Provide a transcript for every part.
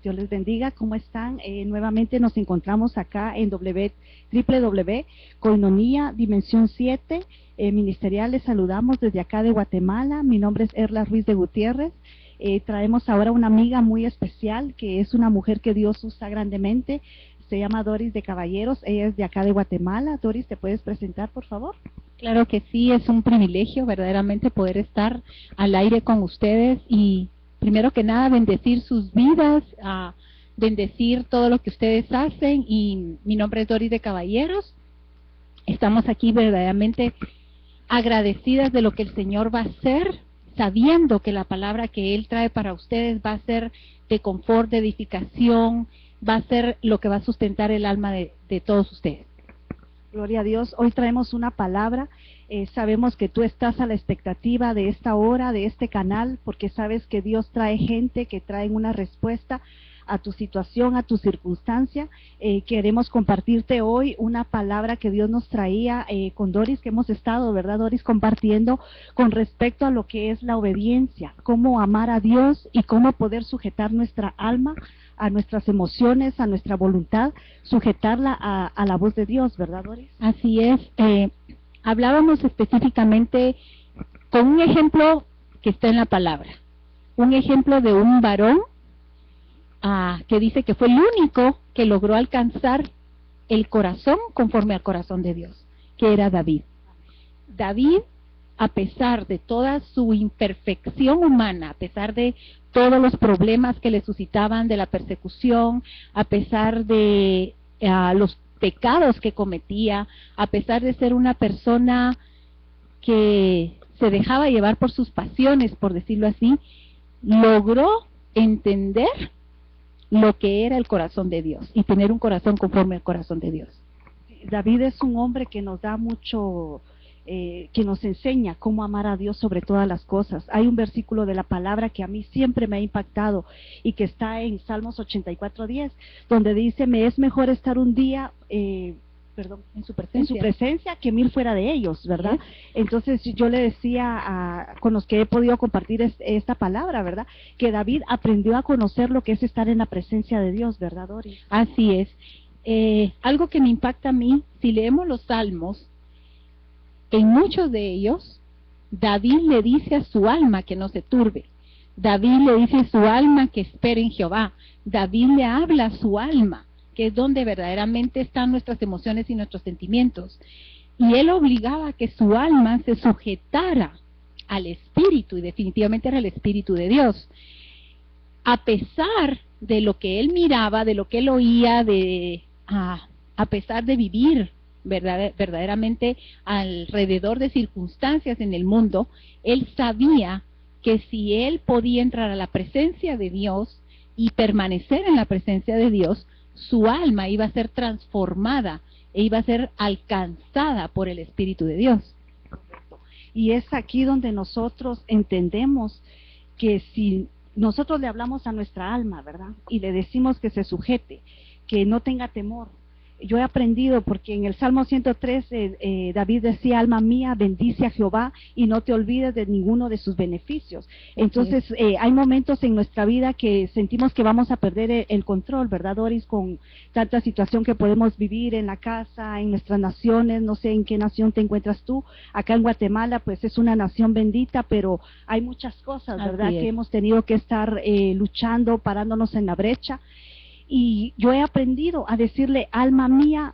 Dios les bendiga. ¿Cómo están? Nuevamente nos encontramos acá en www.koinonia Dimensión 7 Ministerial. Les saludamos desde acá de Guatemala. Mi nombre es Erla Ruiz de Gutiérrez. Traemos ahora una amiga muy especial, que es una mujer que Dios usa grandemente. Se llama Doris de Caballeros. Ella es de acá de Guatemala. Doris, ¿te puedes presentar, por favor? Claro que sí, es un privilegio verdaderamente poder estar al aire con ustedes y primero que nada bendecir sus vidas, bendecir todo lo que ustedes hacen. Y mi nombre es Doris de Caballeros. Estamos aquí verdaderamente agradecidas de lo que el Señor va a hacer, sabiendo que la palabra que Él trae para ustedes va a ser de confort, de edificación, va a ser lo que va a sustentar el alma de todos ustedes. Gloria a Dios. Hoy traemos una palabra. Sabemos que tú estás a la expectativa de esta hora, de este canal, porque sabes que Dios trae gente que trae una respuesta a tu situación, a tu circunstancia. Queremos compartirte hoy una palabra que Dios nos traía con Doris, que hemos estado, ¿verdad, Doris?, compartiendo con respecto a lo que es la obediencia, cómo amar a Dios y cómo poder sujetar nuestra alma a nuestras emociones, a nuestra voluntad, sujetarla a la voz de Dios, ¿verdad, Doris? Así es. Hablábamos específicamente con un ejemplo que está en la palabra, un ejemplo de un varón que dice que fue el único que logró alcanzar el corazón conforme al corazón de Dios, que era David. David, a pesar de toda su imperfección humana, a pesar de todos los problemas que le suscitaban de la persecución, a pesar de los pecados que cometía, a pesar de ser una persona que se dejaba llevar por sus pasiones, por decirlo así, logró entender lo que era el corazón de Dios y tener un corazón conforme al corazón de Dios. David es un hombre que nos da mucho, que nos enseña cómo amar a Dios sobre todas las cosas. Hay un versículo de la palabra que a mí siempre me ha impactado y que está en Salmos 84:10, donde dice: me es mejor estar un día en su presencia que 1000 fuera de ellos, ¿verdad? Entonces yo le decía con los que he podido compartir esta palabra, ¿verdad?, que David aprendió a conocer lo que es estar en la presencia de Dios, ¿verdad, Doris? Así es. Algo que me impacta a mí, si leemos los Salmos, en muchos de ellos, David le dice a su alma que no se turbe. David le dice a su alma que espere en Jehová. David le habla a su alma, que es donde verdaderamente están nuestras emociones y nuestros sentimientos. Y él obligaba a que su alma se sujetara al Espíritu, y definitivamente era el Espíritu de Dios. A pesar de lo que él miraba, de lo que él oía, a pesar de vivir verdaderamente alrededor de circunstancias en el mundo, él sabía que si él podía entrar a la presencia de Dios y permanecer en la presencia de Dios, su alma iba a ser transformada e iba a ser alcanzada por el Espíritu de Dios. Y es aquí donde nosotros entendemos que si nosotros le hablamos a nuestra alma, ¿verdad?, y le decimos que se sujete, que no tenga temor. Yo he aprendido, porque en el Salmo 103 David decía: alma mía, bendice a Jehová y no te olvides de ninguno de sus beneficios. Entonces hay momentos en nuestra vida que sentimos que vamos a perder el control, ¿verdad, Doris?, con tanta situación que podemos vivir en la casa, en nuestras naciones. No sé en qué nación te encuentras tú. Acá en Guatemala pues es una nación bendita, pero hay muchas cosas, ¿verdad?, que hemos tenido que estar luchando, parándonos en la brecha. Y yo he aprendido a decirle: alma mía,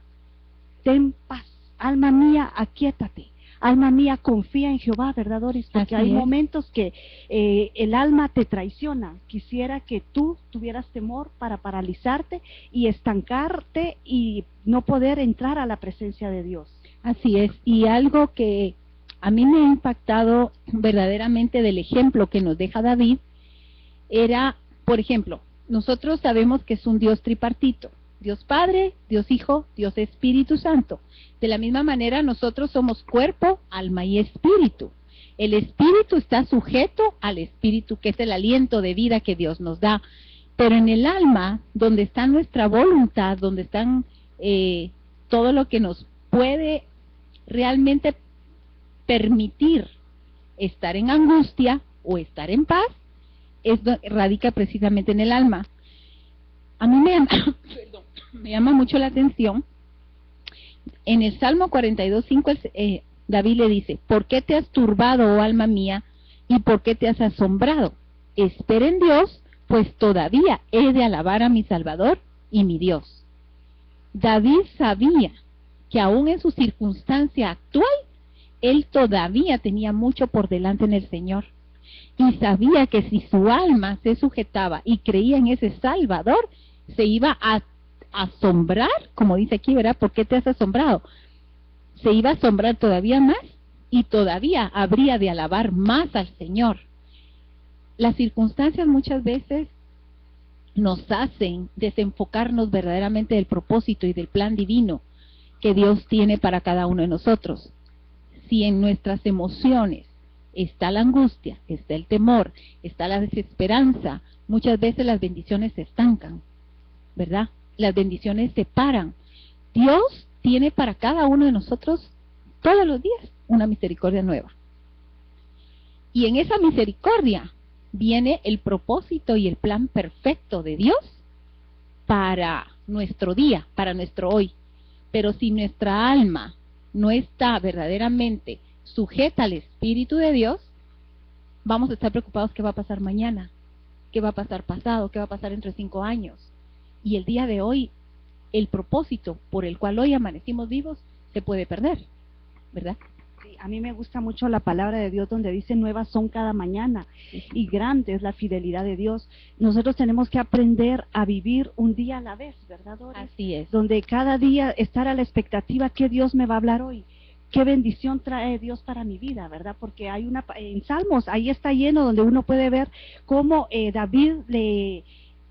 ten paz, alma mía, aquíétate, alma mía, confía en Jehová, ¿verdad, Doris? Porque hay momentos que el alma te traiciona. Quisiera que tú tuvieras temor para paralizarte y estancarte y no poder entrar a la presencia de Dios. Así es. Y algo que a mí me ha impactado verdaderamente del ejemplo que nos deja David era, por ejemplo, nosotros sabemos que es un Dios tripartito: Dios Padre, Dios Hijo, Dios Espíritu Santo. De la misma manera, nosotros somos cuerpo, alma y espíritu. El espíritu está sujeto al espíritu, que es el aliento de vida que Dios nos da. Pero en el alma, donde está nuestra voluntad, donde están todo lo que nos puede realmente permitir estar en angustia o estar en paz, radica precisamente en el alma. A mí me llama, perdón, me llama mucho la atención. En el Salmo 42:5 David le dice: ¿por qué te has turbado, oh alma mía, y por qué te has asombrado? Espera en Dios, pues todavía he de alabar a mi Salvador y mi Dios. David sabía que aún en su circunstancia actual, él todavía tenía mucho por delante en el Señor. Y sabía que si su alma se sujetaba y creía en ese Salvador, se iba a asombrar, como dice aquí, ¿verdad? ¿Por qué te has asombrado? Se iba a asombrar todavía más y todavía habría de alabar más al Señor. Las circunstancias muchas veces nos hacen desenfocarnos verdaderamente del propósito y del plan divino que Dios tiene para cada uno de nosotros. Si en nuestras emociones está la angustia, está el temor, está la desesperanza, muchas veces las bendiciones se estancan, ¿verdad? Las bendiciones se paran. Dios tiene para cada uno de nosotros todos los días una misericordia nueva. Y en esa misericordia viene el propósito y el plan perfecto de Dios para nuestro día, para nuestro hoy. Pero si nuestra alma no está verdaderamente sujeta al Espíritu de Dios, vamos a estar preocupados qué va a pasar mañana, qué va a pasar pasado, qué va a pasar entre 5 años. Y el día de hoy, el propósito por el cual hoy amanecimos vivos, se puede perder, ¿verdad? Sí, a mí me gusta mucho la palabra de Dios donde dice: nuevas son cada mañana, y grande es la fidelidad de Dios. Nosotros tenemos que aprender a vivir un día a la vez, ¿verdad, Doris? Así es. Donde cada día estar a la expectativa, ¿qué Dios me va a hablar hoy? ¿Qué bendición trae Dios para mi vida, verdad? Porque hay en Salmos, ahí está lleno, donde uno puede ver cómo David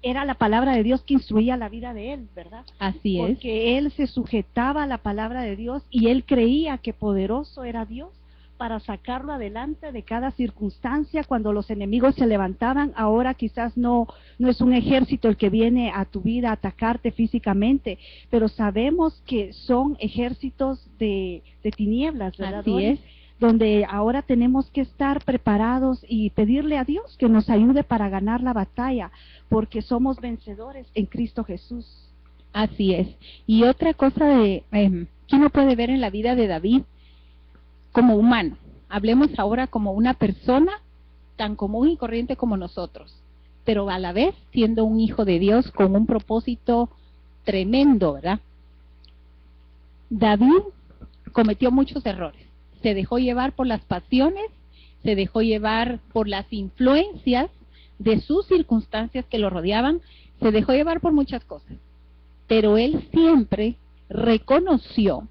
era la palabra de Dios que instruía la vida de él, ¿verdad? Así es. Porque él se sujetaba a la palabra de Dios y él creía que poderoso era Dios para sacarlo adelante de cada circunstancia. Cuando los enemigos se levantaban, ahora quizás no es un ejército el que viene a tu vida a atacarte físicamente, pero sabemos que son ejércitos de tinieblas, ¿verdad? Así es. Donde ahora tenemos que estar preparados y pedirle a Dios que nos ayude para ganar la batalla, porque somos vencedores en Cristo Jesús. Así es. Y otra cosa que uno puede ver en la vida de David como humano. Hablemos ahora como una persona tan común y corriente como nosotros, pero a la vez siendo un hijo de Dios con un propósito tremendo, ¿verdad? David cometió muchos errores. Se dejó llevar por las pasiones, se dejó llevar por las influencias de sus circunstancias que lo rodeaban, se dejó llevar por muchas cosas. Pero él siempre reconoció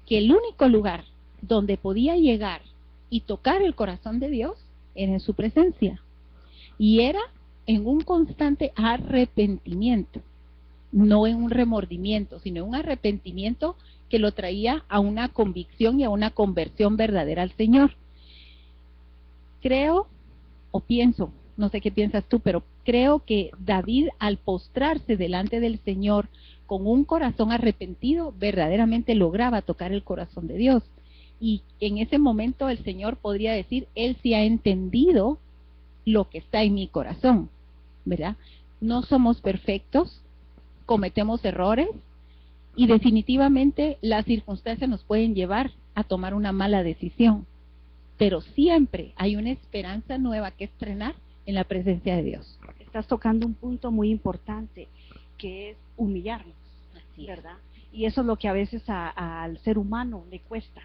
que el único lugar donde podía llegar y tocar el corazón de Dios era en su presencia. Y era en un constante arrepentimiento, no en un remordimiento, sino en un arrepentimiento que lo traía a una convicción y a una conversión verdadera al Señor. Creo, o pienso, no sé qué piensas tú, pero creo que David, al postrarse delante del Señor con un corazón arrepentido, verdaderamente lograba tocar el corazón de Dios. Y en ese momento el Señor podría decir: él sí ha entendido lo que está en mi corazón, ¿verdad? No somos perfectos, cometemos errores, y definitivamente las circunstancias nos pueden llevar a tomar una mala decisión, pero siempre hay una esperanza nueva que estrenar en la presencia de Dios. Estás tocando un punto muy importante, que es humillarnos, ¿verdad? Y eso es lo que a veces al ser humano le cuesta,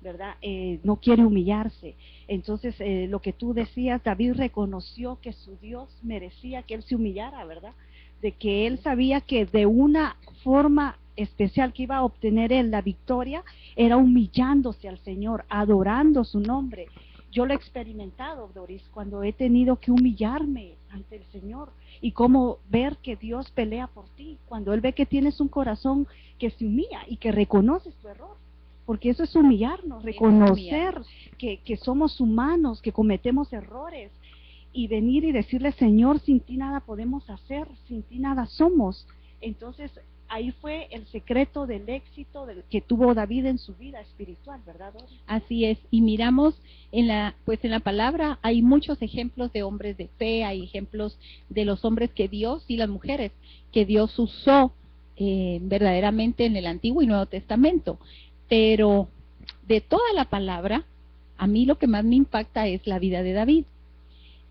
¿verdad? No quiere humillarse. Entonces, lo que tú decías, David reconoció que su Dios merecía que él se humillara, ¿verdad? De que él sabía que de una forma especial que iba a obtener él la victoria era humillándose al Señor, adorando su nombre. Yo lo he experimentado, Doris, cuando he tenido que humillarme ante el Señor y cómo ver que Dios pelea por ti, cuando Él ve que tienes un corazón que se humilla y que reconoces tu error, porque eso es humillarnos, reconocer que somos humanos, que cometemos errores, y venir y decirle: Señor, sin ti nada podemos hacer, sin ti nada somos. Entonces ahí fue el secreto del éxito que tuvo David en su vida espiritual, ¿verdad, Doris? Así es, y miramos en la palabra hay muchos ejemplos de hombres de fe, hay ejemplos de los hombres que Dios y las mujeres que Dios usó verdaderamente en el Antiguo y Nuevo Testamento, pero de toda la palabra, a mí lo que más me impacta es la vida de David.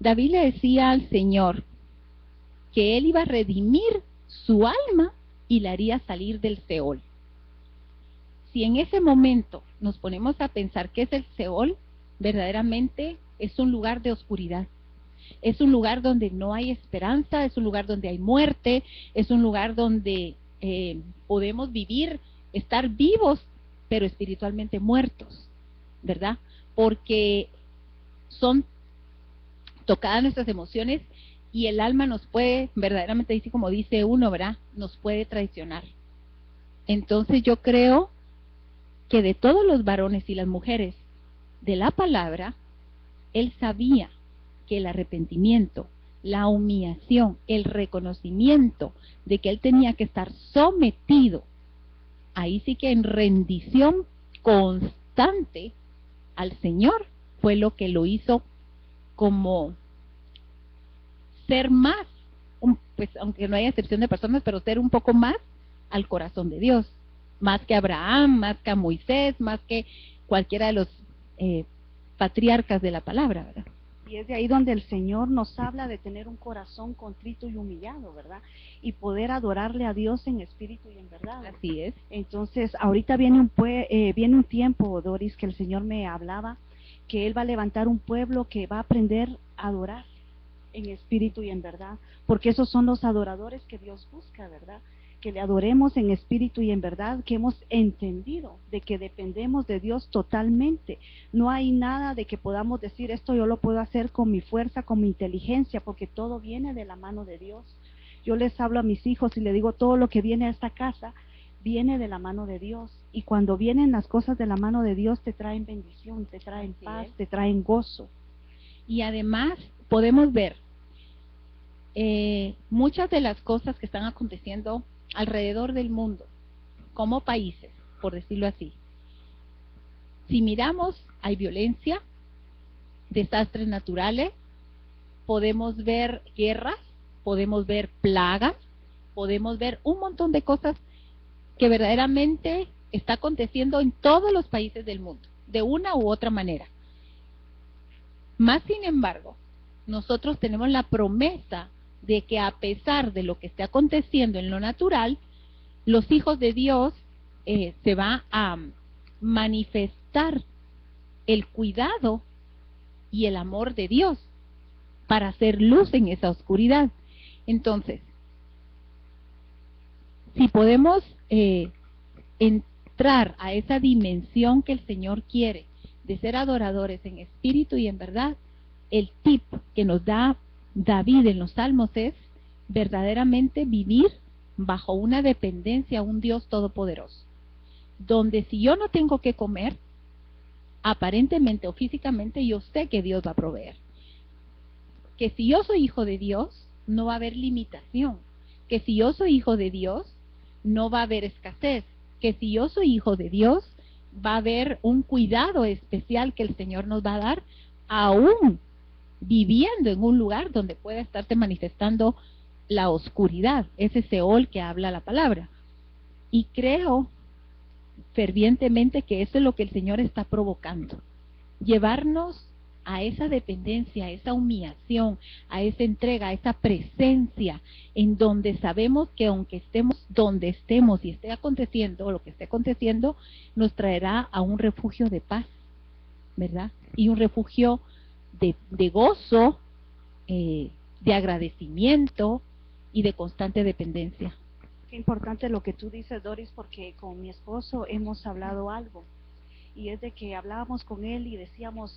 David le decía al Señor que él iba a redimir su alma y la haría salir del Seol. Si en ese momento nos ponemos a pensar qué es el Seol, verdaderamente es un lugar de oscuridad. Es un lugar donde no hay esperanza, es un lugar donde hay muerte, es un lugar donde podemos vivir, estar vivos, pero espiritualmente muertos, ¿verdad? Porque son tocadas nuestras emociones y el alma nos puede, verdaderamente, dice como dice uno, ¿verdad? Nos puede traicionar. Entonces yo creo que de todos los varones y las mujeres de la palabra, él sabía que el arrepentimiento, la humillación, el reconocimiento de que él tenía que estar sometido, ahí sí que en rendición constante al Señor, fue lo que lo hizo como ser más, pues aunque no haya excepción de personas, pero ser un poco más al corazón de Dios, más que Abraham, más que a Moisés, más que cualquiera de los patriarcas de la palabra, ¿verdad? Y es de ahí donde el Señor nos habla de tener un corazón contrito y humillado, ¿verdad? Y poder adorarle a Dios en espíritu y en verdad. Así es. Entonces, ahorita viene un tiempo, Doris, que el Señor me hablaba, que Él va a levantar un pueblo que va a aprender a adorar en espíritu y en verdad, porque esos son los adoradores que Dios busca, ¿verdad? Que le adoremos en espíritu y en verdad, que hemos entendido de que dependemos de Dios totalmente. No hay nada de que podamos decir esto yo lo puedo hacer con mi fuerza, con mi inteligencia, porque todo viene de la mano de Dios. Yo les hablo a mis hijos y les digo todo lo que viene a esta casa viene de la mano de Dios, y cuando vienen las cosas de la mano de Dios te traen bendición, te traen paz, te traen gozo. Y además podemos ver muchas de las cosas que están aconteciendo alrededor del mundo, como países, por decirlo así. Si miramos, hay violencia, desastres naturales, podemos ver guerras, podemos ver plagas, podemos ver un montón de cosas que verdaderamente está aconteciendo en todos los países del mundo, de una u otra manera. Más sin embargo, nosotros tenemos la promesa de que a pesar de lo que esté aconteciendo en lo natural, los hijos de Dios se va a manifestar el cuidado y el amor de Dios para hacer luz en esa oscuridad. Entonces, si podemos entrar a esa dimensión que el Señor quiere de ser adoradores en espíritu y en verdad, el tip que nos da David en los Salmos es verdaderamente vivir bajo una dependencia a un Dios todopoderoso, donde si yo no tengo que comer, aparentemente o físicamente yo sé que Dios va a proveer, que si yo soy hijo de Dios no va a haber limitación, que si yo soy hijo de Dios no va a haber escasez, que si yo soy hijo de Dios va a haber un cuidado especial que el Señor nos va a dar, aún viviendo en un lugar donde pueda estarse manifestando la oscuridad, ese Seol que habla la palabra. Y creo fervientemente que eso es lo que el Señor está provocando, llevarnos a esa dependencia, a esa humillación, a esa entrega, a esa presencia, en donde sabemos que aunque estemos donde estemos y esté aconteciendo lo que esté aconteciendo, nos traerá a un refugio de paz, ¿verdad? Y un refugio de gozo, de agradecimiento y de constante dependencia. Qué importante lo que tú dices, Doris, porque con mi esposo hemos hablado algo, y es de que hablábamos con él y decíamos,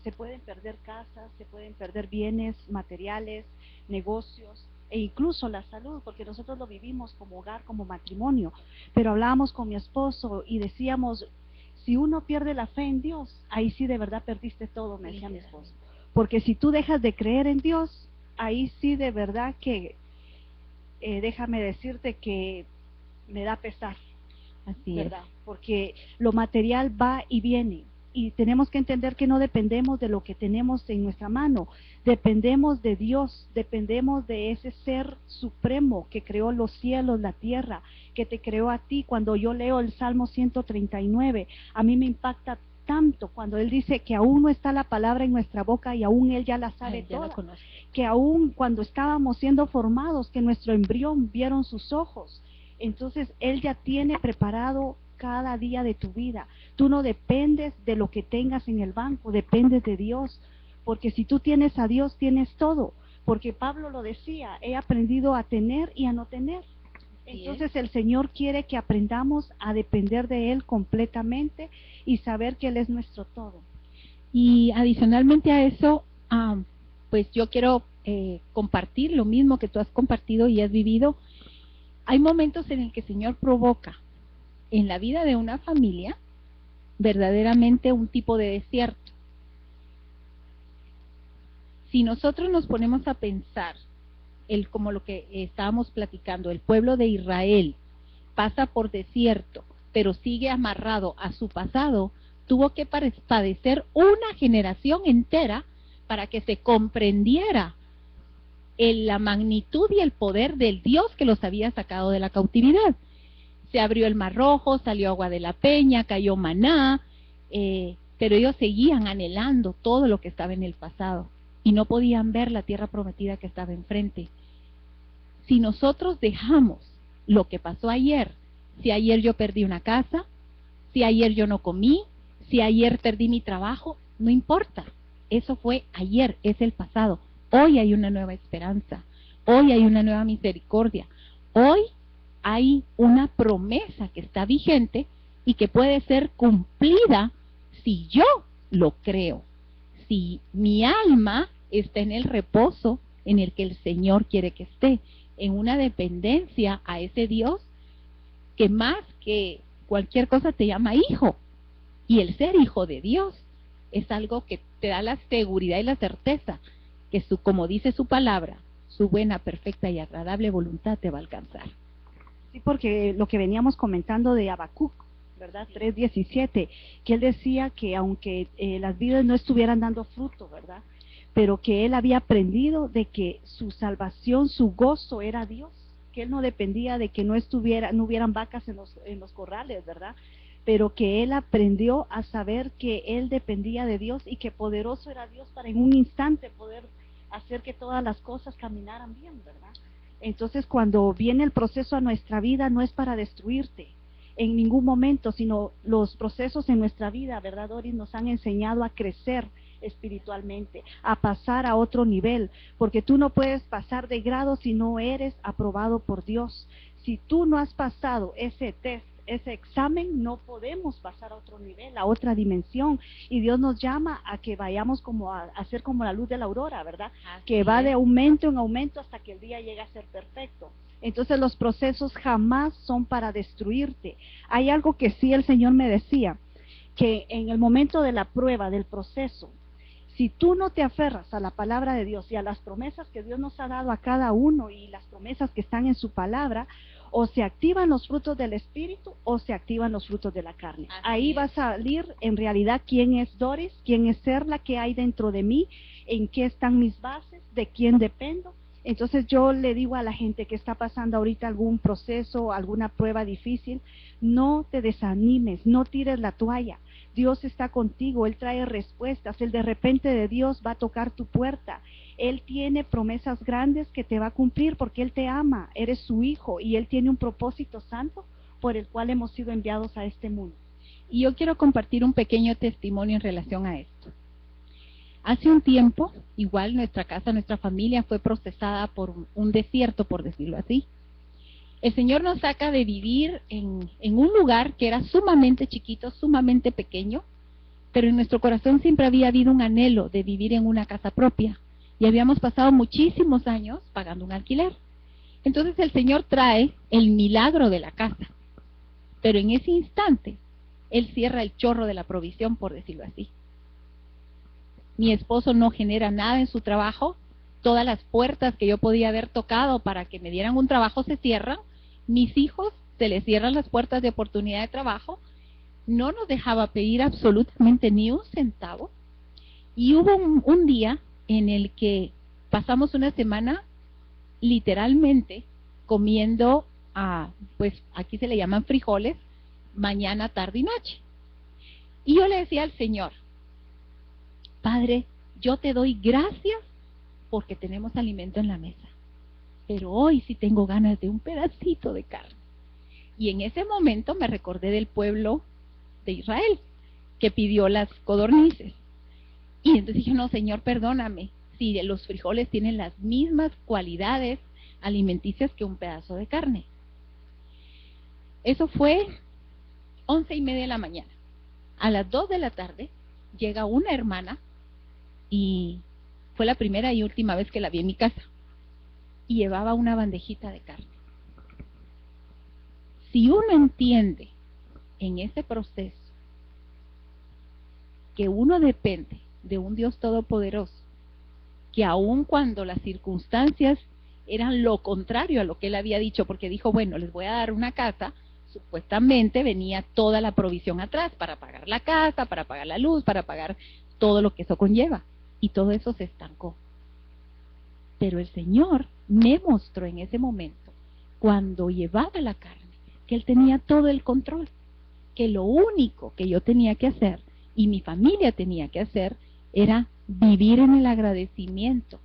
se pueden perder casas, se pueden perder bienes materiales, negocios, e incluso la salud, porque nosotros lo vivimos como hogar, como matrimonio, pero hablábamos con mi esposo y decíamos, si uno pierde la fe en Dios, ahí sí de verdad perdiste todo, me decía mi esposo, porque si tú dejas de creer en Dios, ahí sí de verdad que, déjame decirte que me da pesar, Así ¿verdad? Porque lo material va y viene. Y tenemos que entender que no dependemos de lo que tenemos en nuestra mano, dependemos de Dios, dependemos de ese ser supremo que creó los cielos, la tierra, que te creó a ti. Cuando yo leo el Salmo 139, a mí me impacta tanto cuando Él dice que aún no está la palabra en nuestra boca y aún Él ya la sabe ya la toda, conoce. que aún cuando estábamos siendo formados, que nuestro embrión vieron sus ojos. Entonces Él ya tiene preparado cada día de tu vida. Tú no dependes de lo que tengas en el banco, dependes de Dios, porque si tú tienes a Dios, tienes todo, porque Pablo lo decía, he aprendido a tener y a no tener. Entonces el Señor quiere que aprendamos a depender de Él completamente y saber que Él es nuestro todo. Y adicionalmente a eso, pues yo quiero compartir lo mismo que tú has compartido y has vivido. Hay momentos en el que el Señor provoca en la vida de una familia verdaderamente un tipo de desierto. Si nosotros nos ponemos a pensar, como lo que estábamos platicando, el pueblo de Israel pasa por desierto, pero sigue amarrado a su pasado, tuvo que padecer una generación entera para que se comprendiera la magnitud y el poder del Dios que los había sacado de la cautividad. Se abrió el Mar Rojo, salió agua de la peña, cayó maná, pero ellos seguían anhelando todo lo que estaba en el pasado y no podían ver la tierra prometida que estaba enfrente. Si nosotros dejamos lo que pasó ayer, si ayer yo perdí una casa, si ayer yo no comí, si ayer perdí mi trabajo, no importa, eso fue ayer, es el pasado. Hoy hay una nueva esperanza, hoy hay una nueva misericordia, hoy hay una promesa que está vigente y que puede ser cumplida si yo lo creo, si mi alma está en el reposo en el que el Señor quiere que esté, en una dependencia a ese Dios que más que cualquier cosa te llama hijo. Y el ser hijo de Dios es algo que te da la seguridad y la certeza que como dice su palabra, su buena, perfecta y agradable voluntad te va a alcanzar. Sí, porque lo que veníamos comentando de Habacuc, ¿verdad? 3:17, que él decía que aunque las vidas no estuvieran dando fruto, ¿verdad? Pero que él había aprendido de que su salvación, su gozo era Dios, que él no dependía de que no hubieran vacas en los corrales, ¿verdad? Pero que él aprendió a saber que él dependía de Dios y que poderoso era Dios para en un instante poder hacer que todas las cosas caminaran bien, ¿verdad? Entonces cuando viene el proceso a nuestra vida no es para destruirte en ningún momento, sino los procesos en nuestra vida, ¿verdad, Doris? Nos han enseñado a crecer espiritualmente, a pasar a otro nivel, porque tú no puedes pasar de grado si no eres aprobado por Dios. Si tú no has pasado ese test, ese examen, no podemos pasar a otro nivel, a otra dimensión, y Dios nos llama a que vayamos como a ser como la luz de la aurora, ¿verdad? Así que va es. de aumento en aumento hasta que el día llega a ser perfecto. Entonces los procesos jamás son para destruirte. Hay algo que sí el Señor me decía, que en el momento de la prueba, del proceso, si tú no te aferras a la palabra de Dios y a las promesas que Dios nos ha dado a cada uno y las promesas que están en su palabra, o se activan los frutos del Espíritu o se activan los frutos de la carne. Así Ahí es. va a salir en realidad quién es Doris, quién es Serla, qué hay dentro de mí, en qué están mis bases, de quién dependo. Entonces yo le digo a la gente que está pasando ahorita algún proceso, alguna prueba difícil, no te desanimes, no tires la toalla. Dios está contigo, Él trae respuestas, el de repente de Dios va a tocar tu puerta. Él tiene promesas grandes que te va a cumplir porque Él te ama, eres su hijo y Él tiene un propósito santo por el cual hemos sido enviados a este mundo. Y yo quiero compartir un pequeño testimonio en relación a esto. Hace un tiempo, igual nuestra casa, nuestra familia fue procesada por un desierto, por decirlo así. El Señor nos saca de vivir en un lugar que era sumamente chiquito, sumamente pequeño, pero en nuestro corazón siempre había habido un anhelo de vivir en una casa propia. Y habíamos pasado muchísimos años pagando un alquiler. Entonces el Señor trae el milagro de la casa. Pero en ese instante, Él cierra el chorro de la provisión, por decirlo así. Mi esposo no genera nada en su trabajo. Todas las puertas que yo podía haber tocado para que me dieran un trabajo se cierran. Mis hijos se le cierran las puertas de oportunidad de trabajo, no nos dejaba pedir absolutamente ni un centavo. Y hubo un día en el que pasamos una semana literalmente comiendo, pues aquí se le llaman frijoles, mañana, tarde y noche. Y yo le decía al Señor, Padre, yo te doy gracias porque tenemos alimento en la mesa, pero hoy sí tengo ganas de un pedacito de carne. Y en ese momento me recordé del pueblo de Israel que pidió las codornices. Y entonces dije, no, Señor, perdóname, si los frijoles tienen las mismas cualidades alimenticias que un pedazo de carne. Eso fue 11:30 de la mañana. A las 2 de la tarde llega una hermana y fue la primera y última vez que la vi en mi casa y llevaba una bandejita de carne. Si uno entiende en ese proceso que uno depende de un Dios todopoderoso, que aun cuando las circunstancias eran lo contrario a lo que él había dicho, porque dijo, bueno, les voy a dar una casa, supuestamente venía toda la provisión atrás para pagar la casa, para pagar la luz, para pagar todo lo que eso conlleva, y todo eso se estancó. Pero el Señor me mostró en ese momento, cuando llevaba la carne, que Él tenía todo el control, que lo único que yo tenía que hacer, y mi familia tenía que hacer, era vivir en el agradecimiento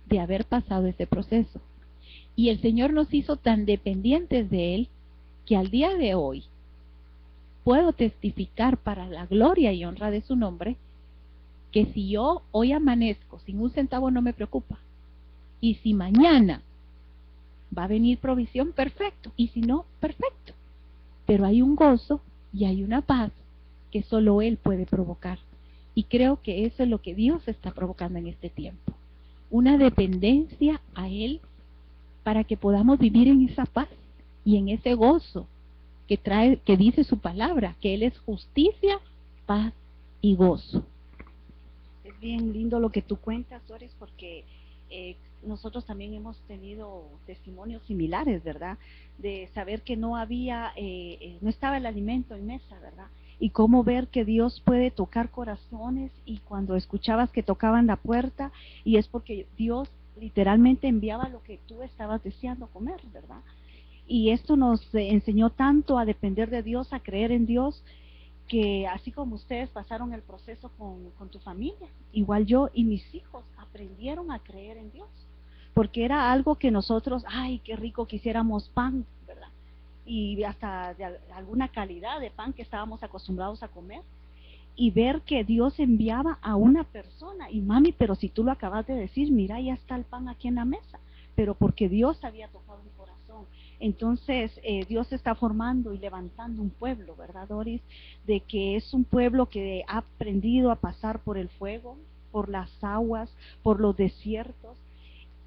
de haber pasado ese proceso. Y el Señor nos hizo tan dependientes de Él, que al día de hoy puedo testificar para la gloria y honra de su nombre, que si yo hoy amanezco sin un centavo no me preocupa. Y si mañana va a venir provisión, perfecto. Y si no, perfecto. Pero hay un gozo y hay una paz que solo Él puede provocar. Y creo que eso es lo que Dios está provocando en este tiempo. Una dependencia a Él para que podamos vivir en esa paz y en ese gozo que trae, que dice su palabra, que Él es justicia, paz y gozo. Es bien lindo lo que tú cuentas, Doris, porque nosotros también hemos tenido testimonios similares, ¿verdad? De saber que no había, no estaba el alimento en mesa, ¿verdad? Y cómo ver que Dios puede tocar corazones, y cuando escuchabas que tocaban la puerta, y es porque Dios literalmente enviaba lo que tú estabas deseando comer, ¿verdad? Y esto nos enseñó tanto a depender de Dios, a creer en Dios, que así como ustedes pasaron el proceso con tu familia, igual yo y mis hijos aprendieron a creer en Dios, porque era algo que nosotros, ay, qué rico, quisiéramos pan, ¿verdad? Y hasta de alguna calidad de pan que estábamos acostumbrados a comer, y ver que Dios enviaba a una persona, y mami, pero si tú lo acabas de decir, mira, ya está el pan aquí en la mesa, pero porque Dios había tocado mi corazón. Entonces Dios está formando y levantando un pueblo, ¿verdad, Doris? De que es un pueblo que ha aprendido a pasar por el fuego, por las aguas, por los desiertos,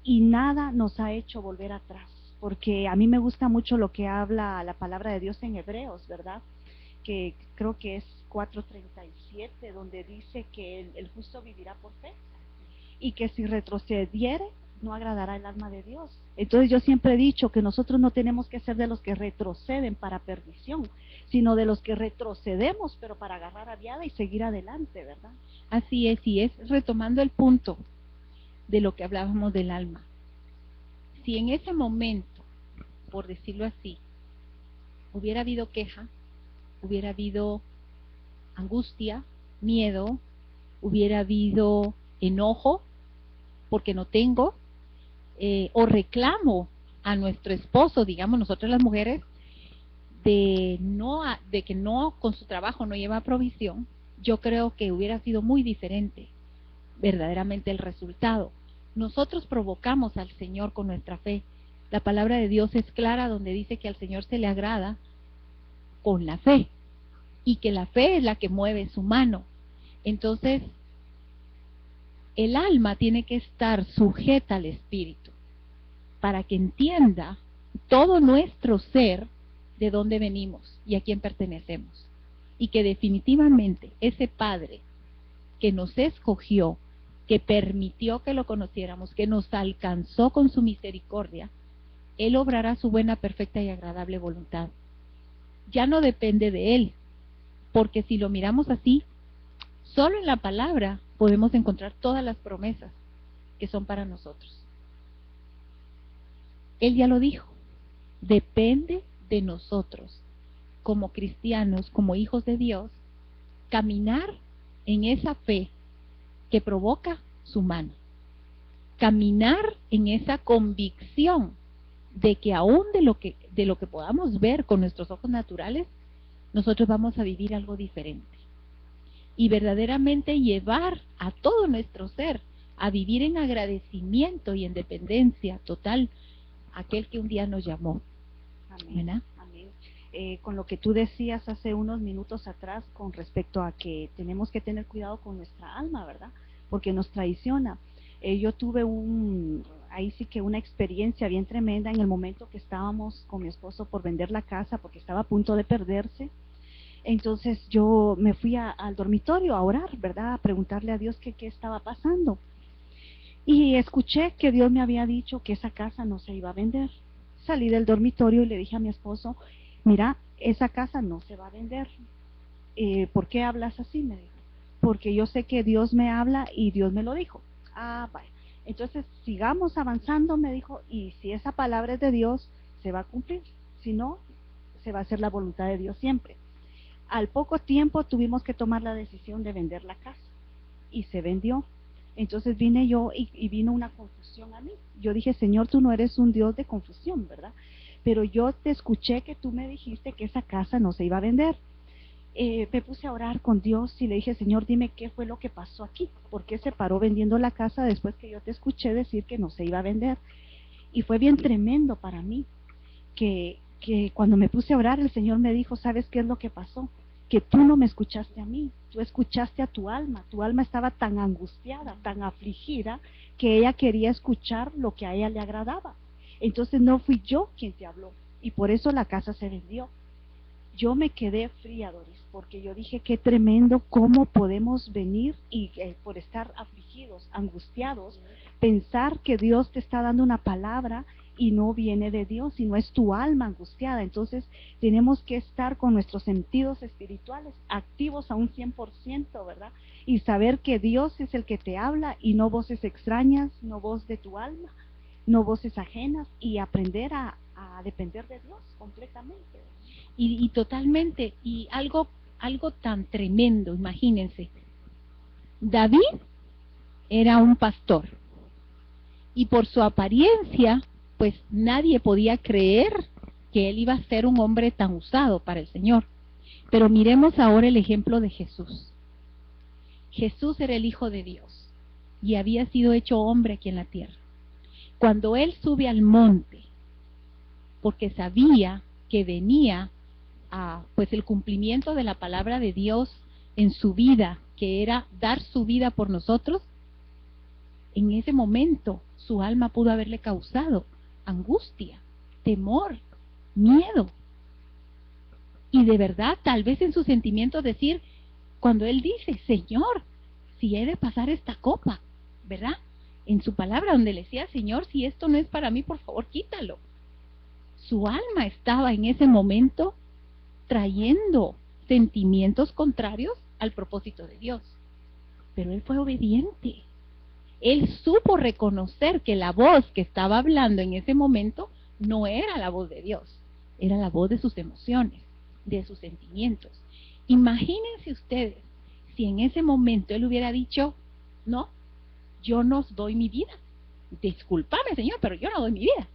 y nada nos ha hecho volver atrás, porque a mí me gusta mucho lo que habla la palabra de Dios en Hebreos, ¿verdad? Que creo que es 4:37, donde dice que el justo vivirá por fe, y que si retrocediere no agradará el alma de Dios. Entonces yo siempre he dicho que nosotros no tenemos que ser de los que retroceden para perdición, sino de los que retrocedemos pero para agarrar aviada y seguir adelante, ¿verdad? Así es, y es retomando el punto de lo que hablábamos del alma. Si en ese momento, por decirlo así, hubiera habido queja, hubiera habido angustia, miedo, hubiera habido enojo porque no tengo, o reclamo a nuestro esposo, digamos nosotros las mujeres, de que no, con su trabajo no lleva provisión, yo creo que hubiera sido muy diferente verdaderamente el resultado. Nosotros provocamos al Señor con nuestra fe. La palabra de Dios es clara donde dice que al Señor se le agrada con la fe, y que la fe es la que mueve su mano. Entonces, el alma tiene que estar sujeta al Espíritu para que entienda todo nuestro ser de dónde venimos y a quién pertenecemos. Y que definitivamente ese Padre que nos escogió, que permitió que lo conociéramos, que nos alcanzó con su misericordia, Él obrará su buena, perfecta y agradable voluntad. Ya no depende de Él, porque si lo miramos así, solo en la palabra podemos encontrar todas las promesas que son para nosotros. Él ya lo dijo, depende de nosotros, como cristianos, como hijos de Dios, caminar en esa fe que provoca su mano. Caminar en esa convicción de que aún de lo que podamos ver con nuestros ojos naturales, nosotros vamos a vivir algo diferente. Y verdaderamente llevar a todo nuestro ser a vivir en agradecimiento y en dependencia total a aquel que un día nos llamó. Amén. Amén. Con lo que tú decías hace unos minutos atrás con respecto a que tenemos que tener cuidado con nuestra alma, ¿verdad? Porque nos traiciona. Yo tuve ahí sí que una experiencia bien tremenda en el momento que estábamos con mi esposo por vender la casa porque estaba a punto de perderse. Entonces yo me fui al dormitorio a orar, ¿verdad? A preguntarle a Dios qué estaba pasando. Y escuché que Dios me había dicho que esa casa no se iba a vender. Salí del dormitorio y le dije a mi esposo, mira, esa casa no se va a vender. ¿Por qué hablas así? Me dijo. Porque yo sé que Dios me habla y Dios me lo dijo. Ah, vaya. Entonces sigamos avanzando, me dijo, y si esa palabra es de Dios, se va a cumplir. Si no, se va a hacer la voluntad de Dios siempre. Al poco tiempo tuvimos que tomar la decisión de vender la casa y se vendió. Entonces vine yo y vino una confusión a mí. Yo dije, Señor, tú no eres un Dios de confusión, ¿verdad? Pero yo te escuché que tú me dijiste que esa casa no se iba a vender. Me puse a orar con Dios y le dije, Señor, dime qué fue lo que pasó aquí. ¿Por qué se paró vendiendo la casa después que yo te escuché decir que no se iba a vender? Y fue bien tremendo para mí que cuando me puse a orar, el Señor me dijo, ¿sabes qué es lo que pasó? Que tú no me escuchaste a mí, tú escuchaste a tu alma estaba tan angustiada, tan afligida, que ella quería escuchar lo que a ella le agradaba. Entonces no fui yo quien te habló, y por eso la casa se vendió. Yo me quedé fría, Doris, porque yo dije, qué tremendo cómo podemos venir y por estar afligidos, angustiados, pensar que Dios te está dando una palabra y no viene de Dios, sino es tu alma angustiada. Entonces tenemos que estar con nuestros sentidos espirituales activos a un 100%, ¿verdad? Y saber que Dios es el que te habla y no voces extrañas, no voz de tu alma, no voces ajenas, y aprender a depender de Dios completamente. Y totalmente, y algo tan tremendo, imagínense. David era un pastor, y por su apariencia, pues nadie podía creer que él iba a ser un hombre tan usado para el Señor. Pero miremos ahora el ejemplo de Jesús. Jesús era el Hijo de Dios, y había sido hecho hombre aquí en la tierra. Cuando él sube al monte, porque sabía que venía pues el cumplimiento de la palabra de Dios en su vida, que era dar su vida por nosotros, en ese momento su alma pudo haberle causado angustia, temor, miedo. Y de verdad, tal vez en sus sentimientos decir, cuando él dice, Señor, si he de pasar esta copa, ¿verdad? En su palabra donde le decía, Señor, si esto no es para mí, por favor, quítalo. Su alma estaba en ese momento trayendo sentimientos contrarios al propósito de Dios. Pero él fue obediente. Él supo reconocer que la voz que estaba hablando en ese momento no era la voz de Dios, era la voz de sus emociones, de sus sentimientos. Imagínense ustedes si en ese momento él hubiera dicho, no, yo no doy mi vida. Discúlpame, Señor, pero yo no doy mi vida.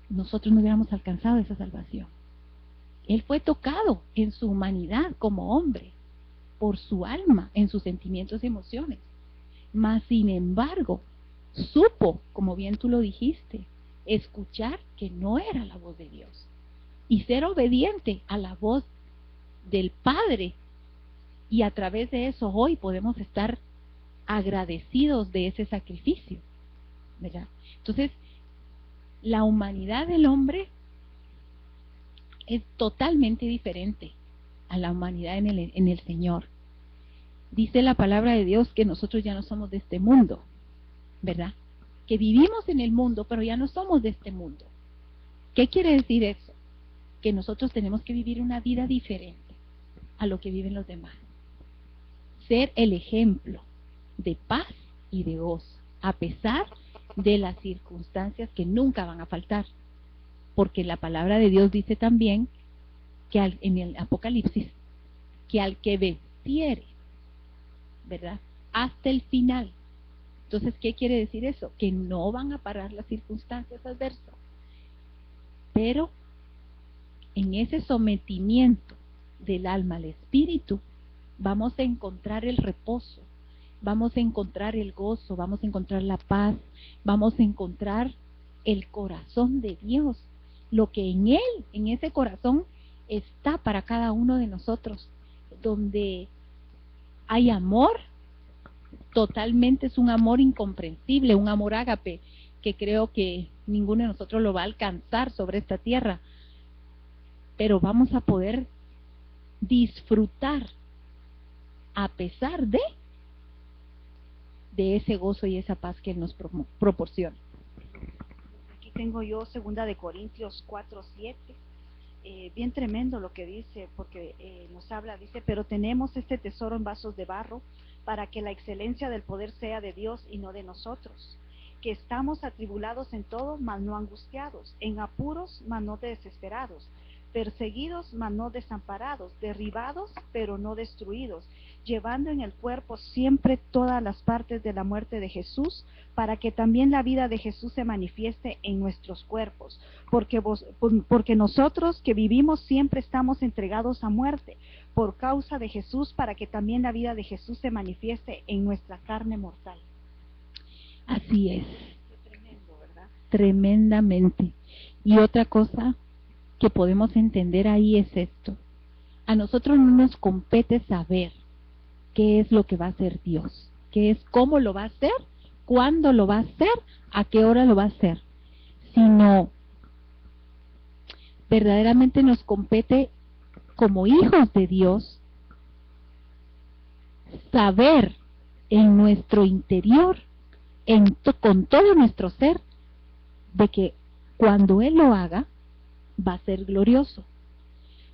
Nosotros no hubiéramos alcanzado esa salvación. Él fue tocado en su humanidad como hombre, por su alma, en sus sentimientos y emociones. Mas, sin embargo, supo, como bien tú lo dijiste, escuchar que no era la voz de Dios y ser obediente a la voz del Padre. Y a través de eso hoy podemos estar agradecidos de ese sacrificio, ¿verdad? Entonces, la humanidad del hombre es totalmente diferente a la humanidad en el Señor. Dice la palabra de Dios que nosotros ya no somos de este mundo, ¿verdad? Que vivimos en el mundo, pero ya no somos de este mundo. ¿Qué quiere decir eso? Que nosotros tenemos que vivir una vida diferente a lo que viven los demás. Ser el ejemplo de paz y de gozo, a pesar de las circunstancias que nunca van a faltar. Porque la palabra de Dios dice también que en el Apocalipsis, que al que venciere, ¿verdad?, hasta el final. Entonces, ¿qué quiere decir eso? Que no van a parar las circunstancias adversas. Pero en ese sometimiento del alma al espíritu, vamos a encontrar el reposo, vamos a encontrar el gozo, vamos a encontrar la paz, vamos a encontrar el corazón de Dios, lo que en Él, en ese corazón, está para cada uno de nosotros, donde hay amor, totalmente es un amor incomprensible, un amor ágape, que creo que ninguno de nosotros lo va a alcanzar sobre esta tierra, pero vamos a poder disfrutar a pesar de ese gozo y esa paz que Él nos proporciona. Aquí tengo yo 2 Corintios 4:7, bien tremendo lo que dice, porque nos habla, dice, pero tenemos este tesoro en vasos de barro, para que la excelencia del poder sea de Dios y no de nosotros, que estamos atribulados en todo, mas no angustiados, en apuros, mas no desesperados, perseguidos, mas no desamparados, derribados, pero no destruidos, llevando en el cuerpo siempre todas las partes de la muerte de Jesús, para que también la vida de Jesús se manifieste en nuestros cuerpos, porque nosotros que vivimos siempre estamos entregados a muerte, por causa de Jesús, para que también la vida de Jesús se manifieste en nuestra carne mortal. Así es. Qué tremendo, ¿verdad? Tremendamente. Y otra cosa que podemos entender ahí es esto: a nosotros no nos compete saber qué es lo que va a hacer Dios, qué es, cómo lo va a hacer, cuándo lo va a hacer, a qué hora lo va a hacer, sino verdaderamente nos compete como hijos de Dios saber en nuestro interior, con todo nuestro ser, de que cuando Él lo haga va a ser glorioso.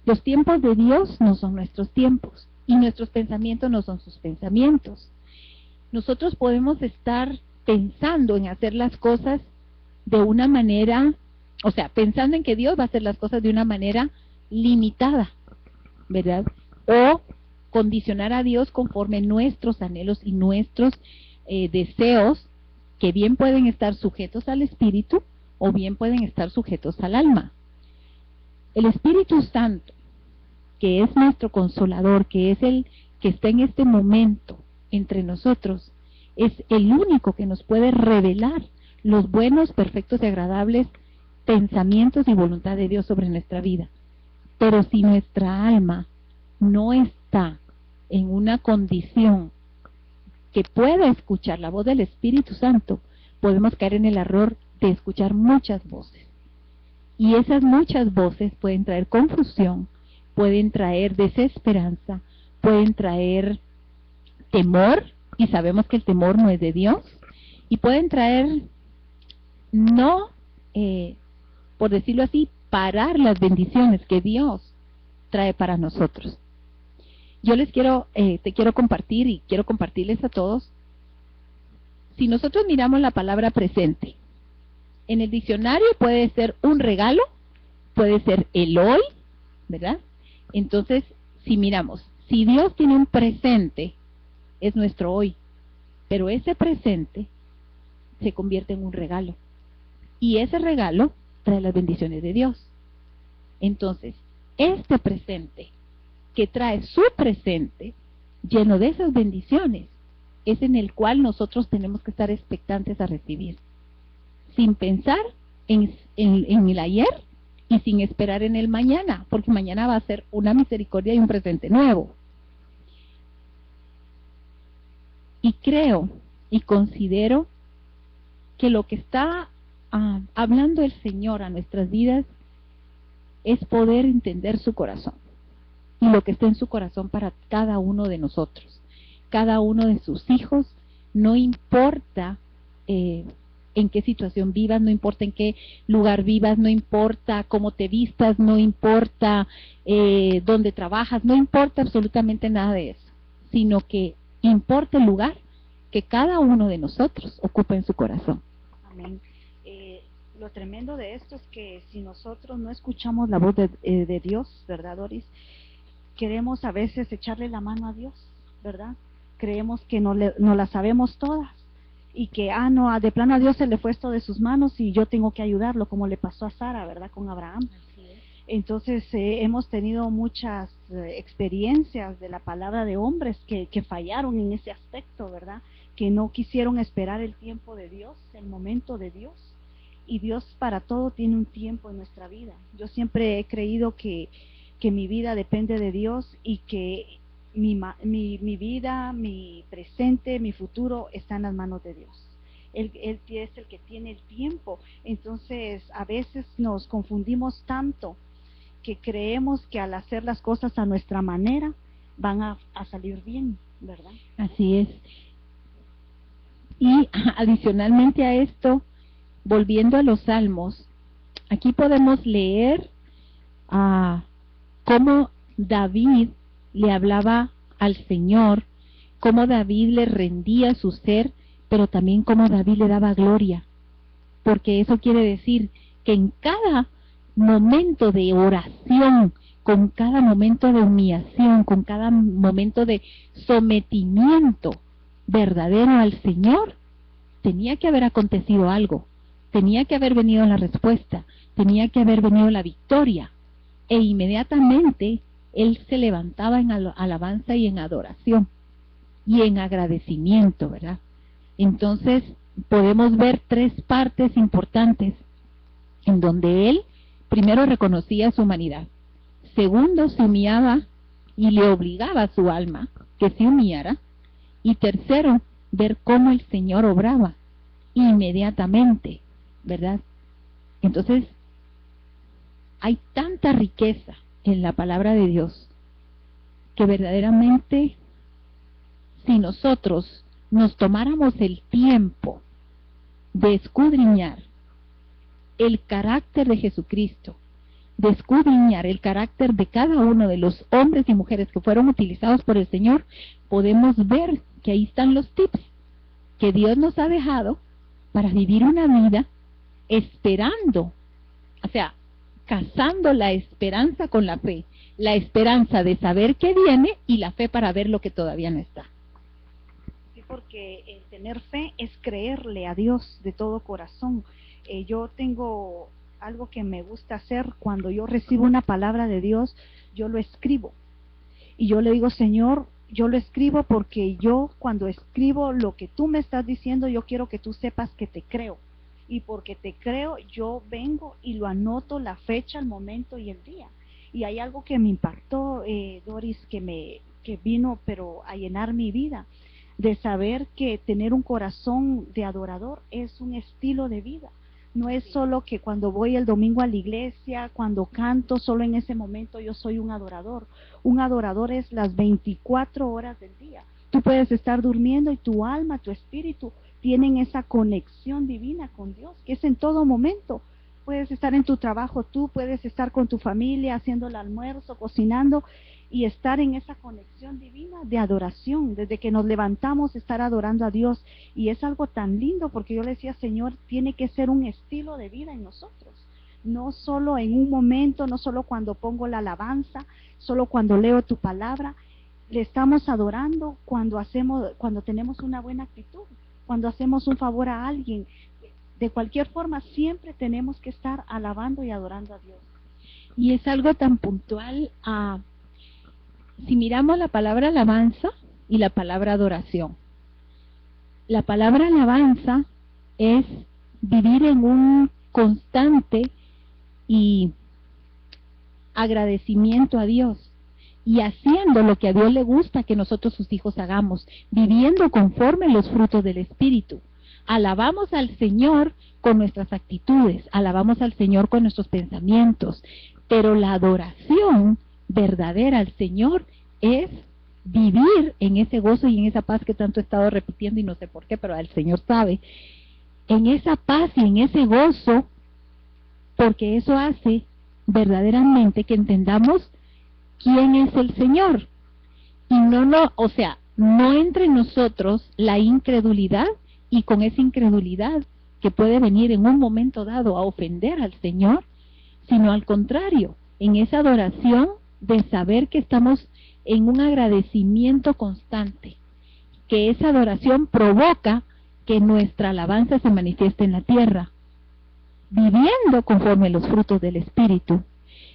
Los tiempos de Dios no son nuestros tiempos, y nuestros pensamientos no son sus pensamientos. Nosotros podemos estar pensando en hacer las cosas de una manera, o sea, pensando en que Dios va a hacer las cosas de una manera limitada, ¿verdad? O condicionar a Dios conforme nuestros anhelos y nuestros deseos, que bien pueden estar sujetos al espíritu o bien pueden estar sujetos al alma. El Espíritu Santo, que es nuestro consolador, que es el que está en este momento entre nosotros, es el único que nos puede revelar los buenos, perfectos y agradables pensamientos y voluntad de Dios sobre nuestra vida. Pero si nuestra alma no está en una condición que pueda escuchar la voz del Espíritu Santo, podemos caer en el error de escuchar muchas voces. Y esas muchas voces pueden traer confusión, pueden traer desesperanza, pueden traer temor, y sabemos que el temor no es de Dios, y pueden traer, no, por decirlo así, parar las bendiciones que Dios trae para nosotros. Yo les te quiero compartir, y quiero compartirles a todos, si nosotros miramos la palabra presente, en el diccionario puede ser un regalo, puede ser el hoy, ¿verdad? Entonces, si miramos, si Dios tiene un presente, es nuestro hoy, pero ese presente se convierte en un regalo, y ese regalo trae las bendiciones de Dios. Entonces, este presente que trae su presente, lleno de esas bendiciones, es en el cual nosotros tenemos que estar expectantes a recibir, sin pensar en el ayer y sin esperar en el mañana, porque mañana va a ser una misericordia y un presente nuevo. Y creo y considero que lo que está hablando el Señor a nuestras vidas es poder entender su corazón, y lo que está en su corazón para cada uno de nosotros, cada uno de sus hijos, no importa en qué situación vivas, no importa en qué lugar vivas, no importa cómo te vistas, no importa dónde trabajas, no importa absolutamente nada de eso, sino que importa el lugar que cada uno de nosotros ocupa en su corazón. Amén. Lo tremendo de esto es que si nosotros no escuchamos la voz de Dios, ¿verdad, Doris? Queremos a veces echarle la mano a Dios, ¿verdad? Creemos que no la sabemos todas y que, no, de plano a Dios se le fue esto de sus manos y yo tengo que ayudarlo, como le pasó a Sara, ¿verdad? Con Abraham. Entonces hemos tenido muchas experiencias de la palabra de hombres que fallaron en ese aspecto, ¿verdad? Que no quisieron esperar el tiempo de Dios, el momento de Dios. Y Dios para todo tiene un tiempo en nuestra vida. Yo siempre he creído que mi vida depende de Dios y que mi vida, mi presente, mi futuro está en las manos de Dios. Él es el que tiene el tiempo. Entonces a veces nos confundimos tanto que creemos que al hacer las cosas a nuestra manera van a salir bien, ¿verdad? Así es. Y adicionalmente a esto, volviendo a los salmos, aquí podemos leer cómo David le hablaba al Señor, cómo David le rendía su ser, pero también cómo David le daba gloria, porque eso quiere decir que en cada momento de oración, con cada momento de humillación, con cada momento de sometimiento verdadero al Señor, tenía que haber acontecido algo, tenía que haber venido la respuesta, tenía que haber venido la victoria, e inmediatamente él se levantaba en alabanza y en adoración y en agradecimiento, ¿verdad? Entonces podemos ver tres partes importantes en donde él primero reconocía su humanidad, segundo se humillaba y le obligaba a su alma que se humillara, y tercero, ver cómo el Señor obraba inmediatamente, ¿verdad? Entonces hay tanta riqueza en la palabra de Dios que verdaderamente si nosotros nos tomáramos el tiempo de escudriñar el carácter de Jesucristo, de escudriñar el carácter de cada uno de los hombres y mujeres que fueron utilizados por el Señor, podemos ver que ahí están los tips que Dios nos ha dejado para vivir una vida esperando, o sea, casando la esperanza con la fe, la esperanza de saber que viene y la fe para ver lo que todavía no está. Sí, porque el tener fe es creerle a Dios de todo corazón. Yo tengo algo que me gusta hacer cuando yo recibo una palabra de Dios, yo lo escribo. Y yo le digo, Señor, yo lo escribo porque yo cuando escribo lo que tú me estás diciendo, yo quiero que tú sepas que te creo. Y porque te creo, yo vengo y lo anoto la fecha, el momento y el día. Y hay algo que me impactó, Doris, que vino pero a llenar mi vida, de saber que tener un corazón de adorador es un estilo de vida. No es solo que cuando voy el domingo a la iglesia, cuando canto, solo en ese momento yo soy un adorador. Un adorador es las 24 horas del día. Tú puedes estar durmiendo y tu alma, tu espíritu tienen esa conexión divina con Dios, que es en todo momento. Puedes estar en tu trabajo, tú puedes estar con tu familia haciendo el almuerzo, cocinando y estar en esa conexión divina de adoración. Desde que nos levantamos, estar adorando a Dios. Y es algo tan lindo porque yo le decía, Señor, tiene que ser un estilo de vida en nosotros. No solo en un momento, no solo cuando pongo la alabanza, solo cuando leo tu palabra. Le estamos adorando cuando tenemos una buena actitud, cuando hacemos un favor a alguien. De cualquier forma, siempre tenemos que estar alabando y adorando a Dios. Y es algo tan puntual si miramos la palabra alabanza y la palabra adoración. La palabra alabanza es vivir en un constante y agradecimiento a Dios y haciendo lo que a Dios le gusta que nosotros sus hijos hagamos, viviendo conforme los frutos del Espíritu. Alabamos al Señor con nuestras actitudes, alabamos al Señor con nuestros pensamientos, pero la adoración verdadera al Señor es vivir en ese gozo y en esa paz que tanto he estado repitiendo y no sé por qué, pero el Señor sabe, en esa paz y en ese gozo, porque eso hace verdaderamente que entendamos quién es el Señor. Y no entre en nosotros la incredulidad, y con esa incredulidad que puede venir en un momento dado a ofender al Señor, sino al contrario, en esa adoración de saber que estamos en un agradecimiento constante, que esa adoración provoca que nuestra alabanza se manifieste en la tierra, viviendo conforme los frutos del Espíritu.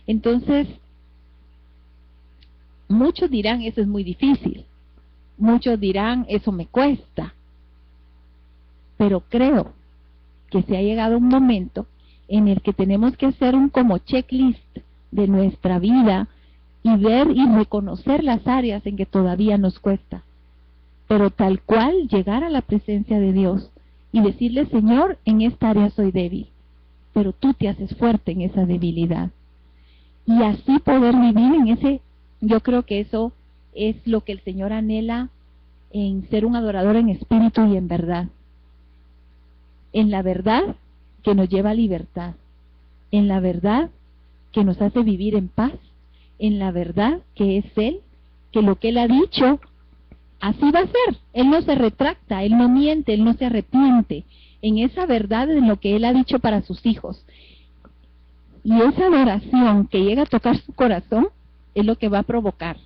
Entonces, muchos dirán, eso es muy difícil, muchos dirán, eso me cuesta, pero creo que se ha llegado un momento en el que tenemos que hacer un como checklist de nuestra vida y ver y reconocer las áreas en que todavía nos cuesta, pero tal cual llegar a la presencia de Dios y decirle, Señor, en esta área soy débil, pero tú te haces fuerte en esa debilidad, y así poder vivir en ese. Yo creo que eso es lo que el Señor anhela en ser un adorador en espíritu y en verdad, en la verdad que nos lleva a libertad, en la verdad que nos hace vivir en paz, en la verdad que es Él, que lo que Él ha dicho, así va a ser. Él no se retracta, Él no miente, Él no se arrepiente, en esa verdad en lo que Él ha dicho para sus hijos. Y esa adoración que llega a tocar su corazón es lo que va a provocar,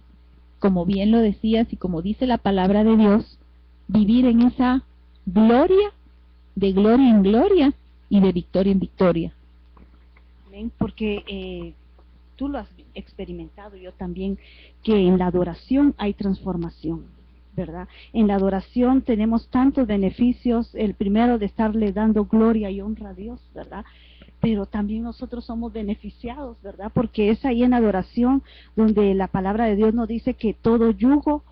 como bien lo decías y como dice la palabra de Dios, vivir en esa gloria, de gloria en gloria y de victoria en victoria. Amén, porque tú lo has experimentado, yo también, que en la adoración hay transformación, ¿verdad? En la adoración tenemos tantos beneficios, el primero de estarle dando gloria y honra a Dios, ¿verdad? Pero también nosotros somos beneficiados, ¿verdad? Porque es ahí en adoración donde la palabra de Dios nos dice que todo yugo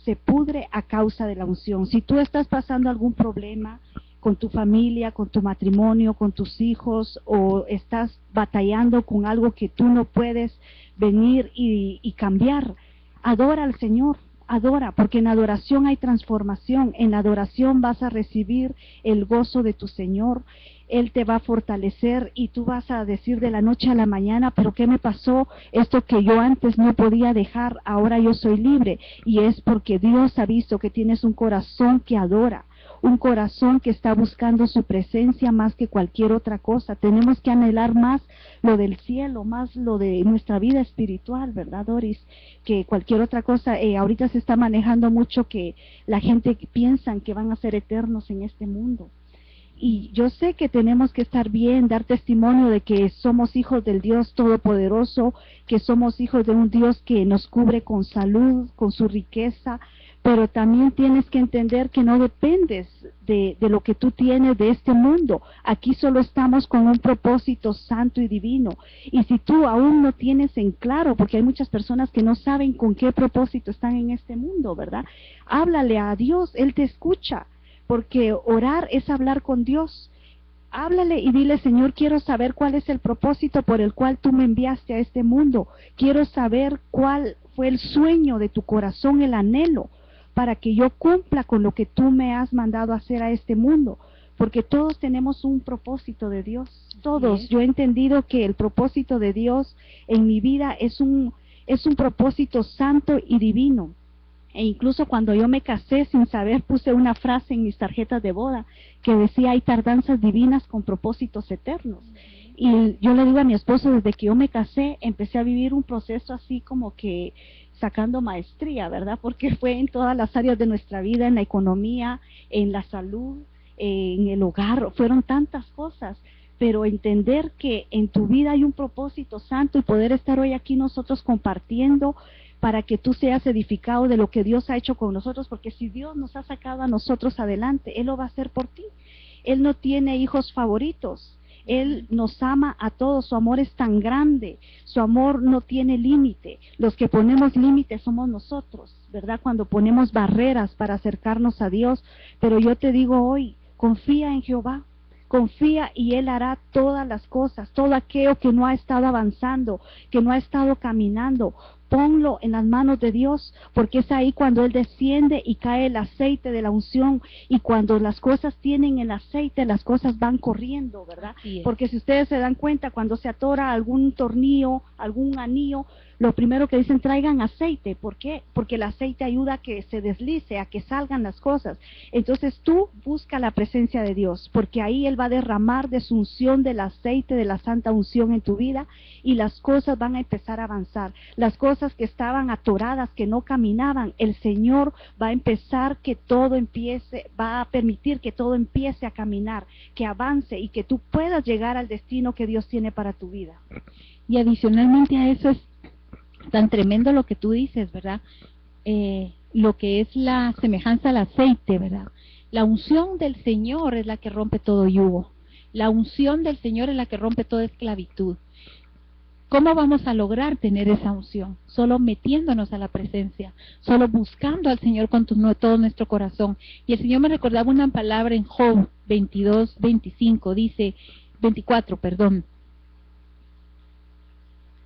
se pudre a causa de la unción. Si tú estás pasando algún problema con tu familia, con tu matrimonio, con tus hijos, o estás batallando con algo que tú no puedes venir y cambiar, adora al Señor. Adora, porque en adoración hay transformación, en la adoración vas a recibir el gozo de tu Señor, Él te va a fortalecer y tú vas a decir de la noche a la mañana, pero ¿qué me pasó? Esto que yo antes no podía dejar, ahora yo soy libre, y es porque Dios ha visto que tienes un corazón que adora, un corazón que está buscando su presencia más que cualquier otra cosa. Tenemos que anhelar más lo del cielo, más lo de nuestra vida espiritual, ¿verdad, Doris? Que cualquier otra cosa. Ahorita se está manejando mucho que la gente piensa que van a ser eternos en este mundo. Y yo sé que tenemos que estar bien, dar testimonio de que somos hijos del Dios Todopoderoso, que somos hijos de un Dios que nos cubre con salud, con su riqueza, pero también tienes que entender que no dependes de lo que tú tienes de este mundo. Aquí solo estamos con un propósito santo y divino. Y si tú aún no tienes en claro, porque hay muchas personas que no saben con qué propósito están en este mundo, ¿verdad? Háblale a Dios, Él te escucha, porque orar es hablar con Dios. Háblale y dile, Señor, quiero saber cuál es el propósito por el cual tú me enviaste a este mundo. Quiero saber cuál fue el sueño de tu corazón, el anhelo, para que yo cumpla con lo que tú me has mandado a hacer a este mundo, porque todos tenemos un propósito de Dios, todos. Sí. Yo he entendido que el propósito de Dios en mi vida es un propósito santo y divino, e incluso cuando yo me casé sin saber puse una frase en mis tarjetas de boda que decía, hay tardanzas divinas con propósitos eternos. Y yo le digo a mi esposo, desde que yo me casé, empecé a vivir un proceso así como que sacando maestría, ¿verdad? Porque fue en todas las áreas de nuestra vida, en la economía, en la salud, en el hogar, fueron tantas cosas, pero entender que en tu vida hay un propósito santo y poder estar hoy aquí nosotros compartiendo para que tú seas edificado de lo que Dios ha hecho con nosotros, porque si Dios nos ha sacado a nosotros adelante, Él lo va a hacer por ti. Él no tiene hijos favoritos. Él nos ama a todos, su amor es tan grande, su amor no tiene límite. Los que ponemos límites somos nosotros, ¿verdad? Cuando ponemos barreras para acercarnos a Dios. Pero yo te digo hoy, confía en Jehová, confía y Él hará todas las cosas, todo aquello que no ha estado avanzando, que no ha estado caminando. ponlo en las manos de Dios, porque es ahí cuando Él desciende y cae el aceite de la unción, y cuando las cosas tienen el aceite, las cosas van corriendo, ¿verdad? Porque si ustedes se dan cuenta, cuando se atora algún tornillo, algún anillo, lo primero que dicen, traigan aceite. ¿Por qué? Porque el aceite ayuda a que se deslice, a que salgan las cosas. Entonces tú busca la presencia de Dios, porque ahí Él va a derramar de su unción, del aceite, de la santa unción en tu vida, y las cosas van a empezar a avanzar. Las cosas que estaban atoradas, que no caminaban, el Señor va a empezar que todo empiece, va a permitir que todo empiece a caminar, que avance y que tú puedas llegar al destino que Dios tiene para tu vida. Y adicionalmente a eso es tan tremendo lo que tú dices, ¿verdad? Lo que es la semejanza al aceite, ¿verdad? La unción del Señor es la que rompe todo yugo. La unción del Señor es la que rompe toda esclavitud. ¿Cómo vamos a lograr tener esa unción? Solo metiéndonos a la presencia, solo buscando al Señor con todo nuestro corazón. Y el Señor me recordaba una palabra en Job 22:25, dice, 24, perdón.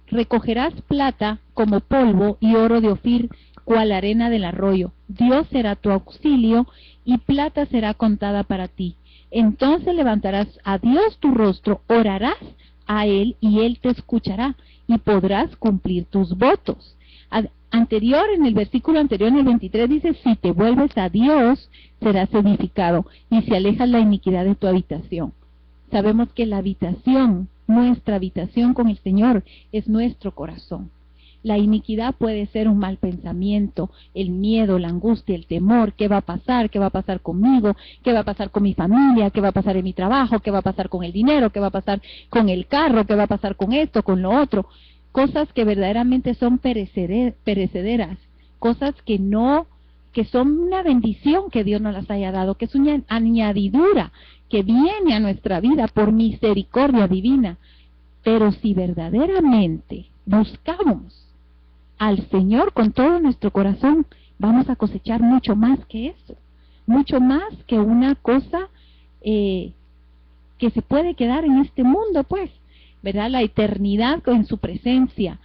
Recogerás plata como polvo y oro de Ofir, cual arena del arroyo. Dios será tu auxilio y plata será contada para ti. Entonces levantarás a Dios tu rostro, orarás a Él y Él te escuchará y podrás cumplir tus votos. En el versículo anterior, en el 23, dice, si te vuelves a Dios, serás edificado y se aleja la iniquidad de tu habitación. Sabemos que la habitación, nuestra habitación con el Señor, es nuestro corazón. La iniquidad puede ser un mal pensamiento, el miedo, la angustia, el temor. ¿Qué va a pasar? ¿Qué va a pasar conmigo? ¿Qué va a pasar con mi familia? ¿Qué va a pasar en mi trabajo? ¿Qué va a pasar con el dinero? ¿Qué va a pasar con el carro? ¿Qué va a pasar con esto, con lo otro? Cosas que verdaderamente son perecederas, cosas que son una bendición que Dios nos las haya dado, que es una añadidura que viene a nuestra vida por misericordia divina. Pero si verdaderamente buscamos al Señor con todo nuestro corazón, vamos a cosechar mucho más que eso, mucho más que una cosa que se puede quedar en este mundo, pues, ¿verdad? La eternidad en su presencia,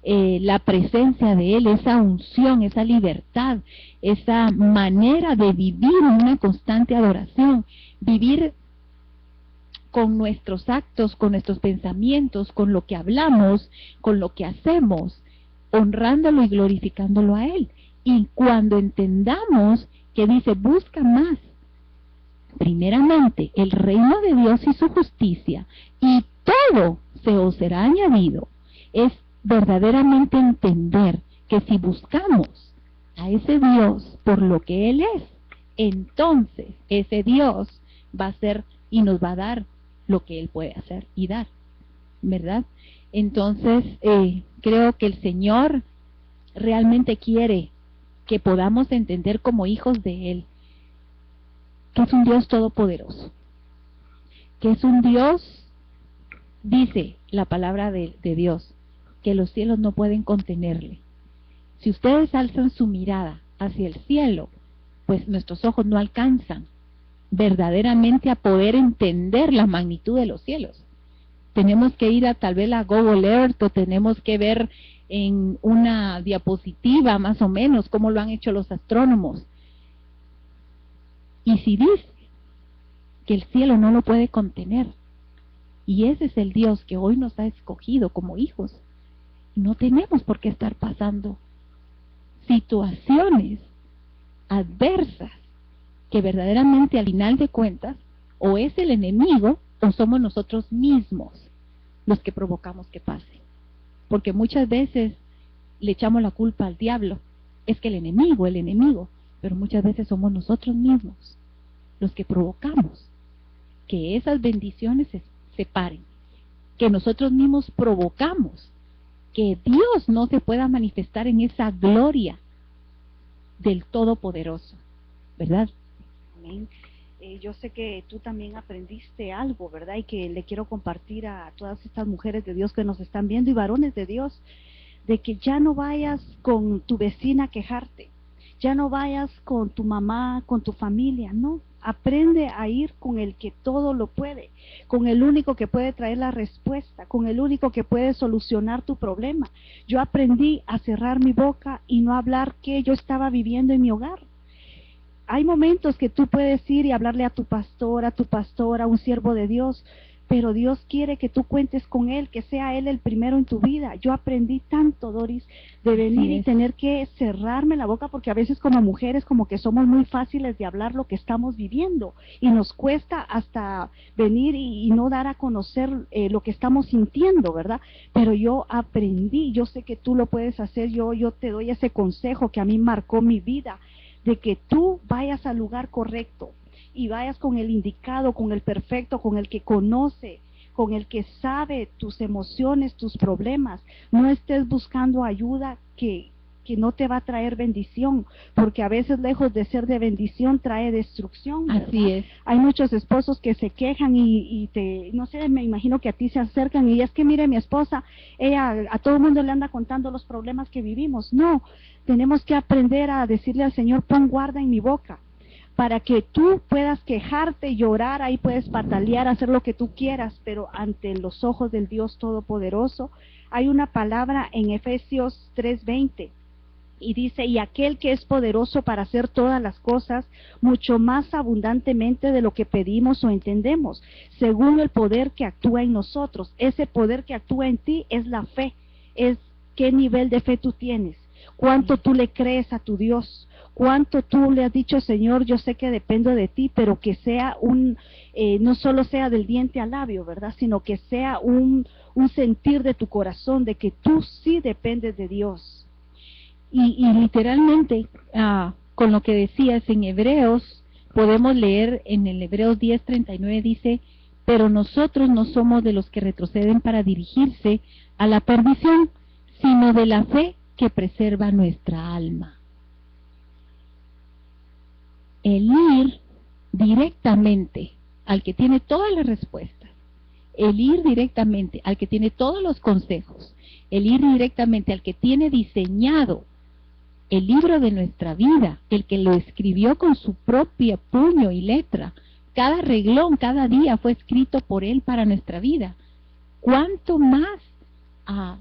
la presencia de Él, esa unción, esa libertad, esa manera de vivir en una constante adoración, vivir con nuestros actos, con nuestros pensamientos, con lo que hablamos, con lo que hacemos, honrándolo y glorificándolo a Él. Y cuando entendamos que dice, busca más, primeramente, el reino de Dios y su justicia, y todo se os será añadido, es verdaderamente entender que si buscamos a ese Dios por lo que Él es, entonces ese Dios va a ser y nos va a dar lo que Él puede hacer y dar, ¿verdad? Entonces, creo que el Señor realmente quiere que podamos entender como hijos de Él, que es un Dios todopoderoso, que es un Dios, dice la palabra de Dios, que los cielos no pueden contenerle. Si ustedes alzan su mirada hacia el cielo, pues nuestros ojos no alcanzan verdaderamente a poder entender la magnitud de los cielos. Tenemos que ir a tal vez a Google Earth, o tenemos que ver en una diapositiva más o menos cómo lo han hecho los astrónomos. Y si dice que el cielo no lo puede contener, y ese es el Dios que hoy nos ha escogido como hijos, no tenemos por qué estar pasando situaciones adversas que verdaderamente al final de cuentas o es el enemigo o somos nosotros mismos los que provocamos que pase. Porque muchas veces le echamos la culpa al diablo, es que el enemigo, pero muchas veces somos nosotros mismos los que provocamos que esas bendiciones se separen, que nosotros mismos provocamos que Dios no se pueda manifestar en esa gloria del Todopoderoso, ¿verdad? Amén. Yo sé que tú también aprendiste algo, ¿verdad? Y que le quiero compartir a todas estas mujeres de Dios que nos están viendo y varones de Dios, de que ya no vayas con tu vecina a quejarte, ya no vayas con tu mamá, con tu familia, no, Aprende a ir con el que todo lo puede, con el único que puede traer la respuesta, con el único que puede solucionar tu problema. Yo aprendí a cerrar mi boca y no hablar qué yo estaba viviendo en mi hogar. Hay momentos que tú puedes ir y hablarle a tu pastor, a un siervo de Dios, pero Dios quiere que tú cuentes con Él, que sea Él el primero en tu vida. Yo aprendí tanto, Doris, de venir y tener que cerrarme la boca, porque a veces como mujeres como que somos muy fáciles de hablar lo que estamos viviendo y nos cuesta hasta venir y no dar a conocer lo que estamos sintiendo, ¿verdad? Pero yo aprendí, yo sé que tú lo puedes hacer, yo te doy ese consejo que a mí marcó mi vida, de que tú vayas al lugar correcto y vayas con el indicado, con el perfecto, con el que conoce, con el que sabe tus emociones, tus problemas. No estés buscando ayuda que no te va a traer bendición, porque a veces lejos de ser de bendición trae destrucción, ¿verdad? Así es. Hay muchos esposos que se quejan y no sé, me imagino que a ti se acercan y es que mire, mi esposa, ella a todo el mundo le anda contando los problemas que vivimos. No, tenemos que aprender a decirle al Señor, pon guarda en mi boca, para que tú puedas quejarte, llorar, ahí puedes patalear, hacer lo que tú quieras, pero ante los ojos del Dios Todopoderoso. Hay una palabra en Efesios 3:20, y dice, y aquel que es poderoso para hacer todas las cosas, mucho más abundantemente de lo que pedimos o entendemos, según el poder que actúa en nosotros. Ese poder que actúa en ti es la fe, es qué nivel de fe tú tienes, cuánto tú le crees a tu Dios, cuánto tú le has dicho, Señor, yo sé que dependo de ti, pero que sea no solo sea del diente al labio, ¿verdad? Sino que sea un sentir de tu corazón, de que tú sí dependes de Dios. Y literalmente, con lo que decías en Hebreos, podemos leer en el Hebreos 10:39, dice, pero nosotros no somos de los que retroceden para dirigirse a la perdición, sino de la fe que preserva nuestra alma. El ir directamente al que tiene todas las respuestas, el ir directamente al que tiene todos los consejos, el ir directamente al que tiene diseñado el libro de nuestra vida, el que lo escribió con su propio puño y letra. Cada reglón, cada día fue escrito por Él para nuestra vida. ¿Cuánto más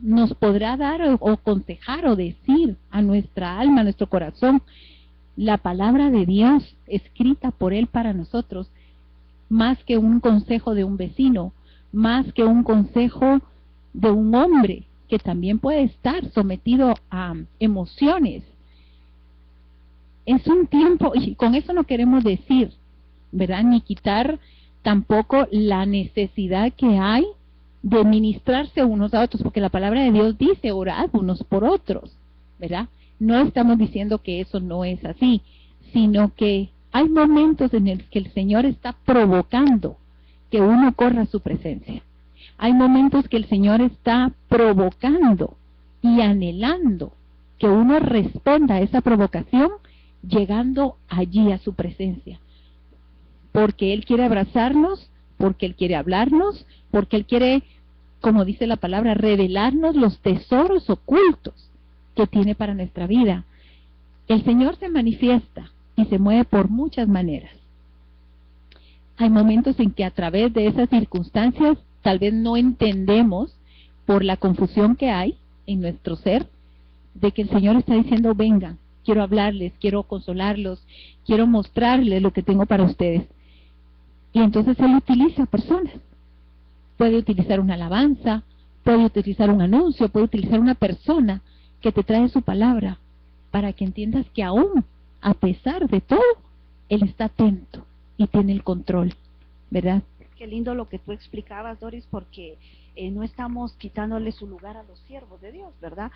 nos podrá dar o aconsejar o decir a nuestra alma, a nuestro corazón, la palabra de Dios escrita por Él para nosotros, más que un consejo de un vecino, más que un consejo de un hombre que también puede estar sometido a emociones? Es un tiempo, y con eso no queremos decir, ¿verdad?, ni quitar tampoco la necesidad que hay de ministrarse unos a otros, porque la palabra de Dios dice, orad unos por otros, ¿verdad? No estamos diciendo que eso no es así, sino que hay momentos en los que el Señor está provocando que uno corra a su presencia. Hay momentos que el Señor está provocando y anhelando que uno responda a esa provocación llegando allí a su presencia, porque Él quiere abrazarnos, porque Él quiere hablarnos, porque Él quiere, como dice la palabra, revelarnos los tesoros ocultos que tiene para nuestra vida. El Señor se manifiesta y se mueve por muchas maneras. Hay momentos en que a través de esas circunstancias tal vez no entendemos, por la confusión que hay en nuestro ser, de que el Señor está diciendo, vengan, quiero hablarles, quiero consolarlos, quiero mostrarles lo que tengo para ustedes. Y entonces Él utiliza personas. Puede utilizar una alabanza, puede utilizar un anuncio, puede utilizar una persona que te trae su palabra, para que entiendas que aún, a pesar de todo, Él está atento y tiene el control, ¿verdad? Qué lindo lo que tú explicabas, Doris, porque no estamos quitándole su lugar a los siervos de Dios, ¿verdad?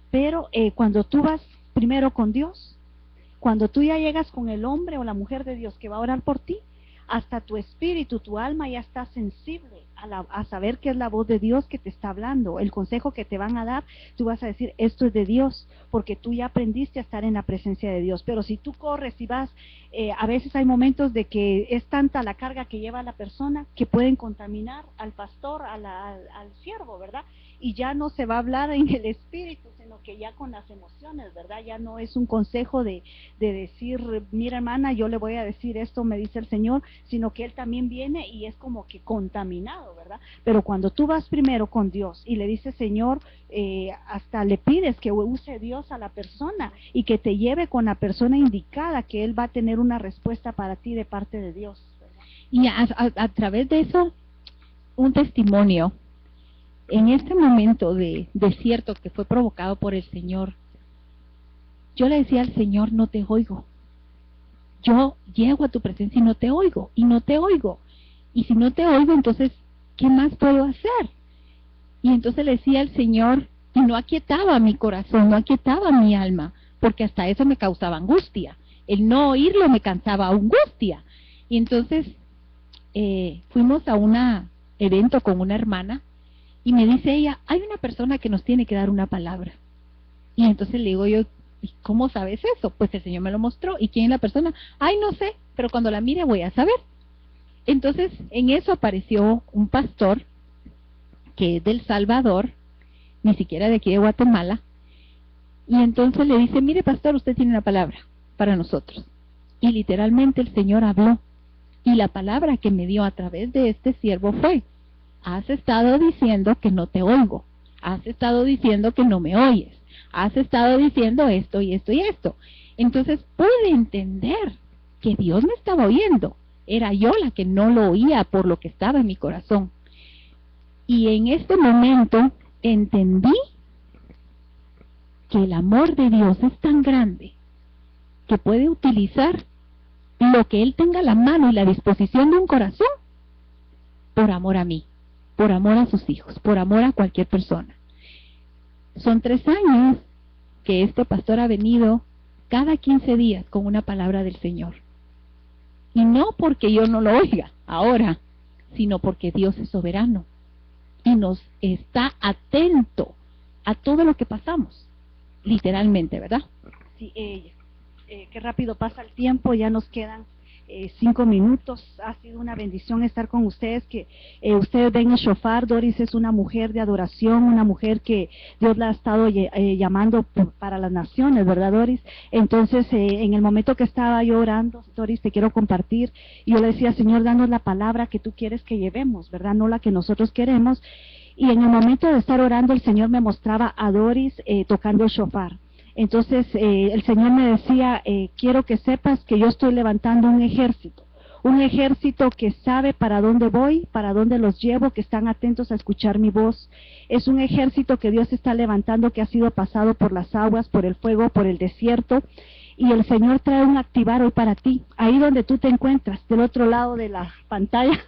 Pero cuando tú vas primero con Dios, cuando tú ya llegas con el hombre o la mujer de Dios que va a orar por ti, hasta tu espíritu, tu alma ya está sensible a saber que es la voz de Dios que te está hablando. El consejo que te van a dar, tú vas a decir, esto es de Dios, porque tú ya aprendiste a estar en la presencia de Dios. Pero si tú corres y vas, a veces hay momentos de que es tanta la carga que lleva la persona que pueden contaminar al pastor, al siervo, ¿verdad? Y ya no se va a hablar en el espíritu, sino que ya con las emociones, ¿verdad? Ya no es un consejo de decir, mira hermana, yo le voy a decir esto, me dice el Señor, sino que él también viene y es como que contaminado, ¿verdad? Pero cuando tú vas primero con Dios y le dices, Señor, hasta le pides que use Dios a la persona y que te lleve con la persona indicada, que él va a tener una respuesta para ti de parte de Dios, ¿verdad? Y a través de eso, un testimonio. En este momento de desierto que fue provocado por el Señor, yo le decía al Señor, no te oigo. Yo llego a tu presencia y no te oigo, y no te oigo. Y si no te oigo, entonces, ¿qué más puedo hacer? Y entonces le decía al Señor, y no aquietaba mi corazón, no aquietaba mi alma, porque hasta eso me causaba angustia. El no oírlo me causaba angustia. Y entonces fuimos a un evento con una hermana, y me dice ella, hay una persona que nos tiene que dar una palabra. Y entonces le digo yo, ¿y cómo sabes eso? Pues el Señor me lo mostró. ¿Y quién es la persona? Ay, no sé, pero cuando la mire voy a saber. Entonces, en eso apareció un pastor que es del Salvador, ni siquiera de aquí de Guatemala, y entonces le dice, mire pastor, usted tiene una palabra para nosotros. Y literalmente el Señor habló, y la palabra que me dio a través de este siervo fue, has estado diciendo que no te oigo, has estado diciendo que no me oyes, has estado diciendo esto y esto y esto. Entonces pude entender que Dios me estaba oyendo, era yo la que no lo oía por lo que estaba en mi corazón. Y en este momento entendí que el amor de Dios es tan grande que puede utilizar lo que Él tenga a la mano y la disposición de un corazón por amor a mí, por amor a sus hijos, por amor a cualquier persona. Son 3 años que este pastor ha venido cada 15 días con una palabra del Señor. Y no porque yo no lo oiga ahora, sino porque Dios es soberano y nos está atento a todo lo que pasamos, literalmente, ¿verdad? Sí, qué rápido pasa el tiempo, ya nos quedan 5 minutos. Ha sido una bendición estar con ustedes, que ustedes ven el shofar. Doris es una mujer de adoración, una mujer que Dios la ha estado llamando para las naciones, ¿verdad, Doris? Entonces, en el momento que estaba yo orando, Doris, te quiero compartir, y yo le decía, Señor, danos la palabra que tú quieres que llevemos, ¿verdad? No la que nosotros queremos. Y en el momento de estar orando, el Señor me mostraba a Doris tocando el shofar. Entonces el Señor me decía, quiero que sepas que yo estoy levantando un ejército que sabe para dónde voy, para dónde los llevo, que están atentos a escuchar mi voz. Es un ejército que Dios está levantando, que ha sido pasado por las aguas, por el fuego, por el desierto, y el Señor trae un activar hoy para ti. Ahí donde tú te encuentras, del otro lado de la pantalla,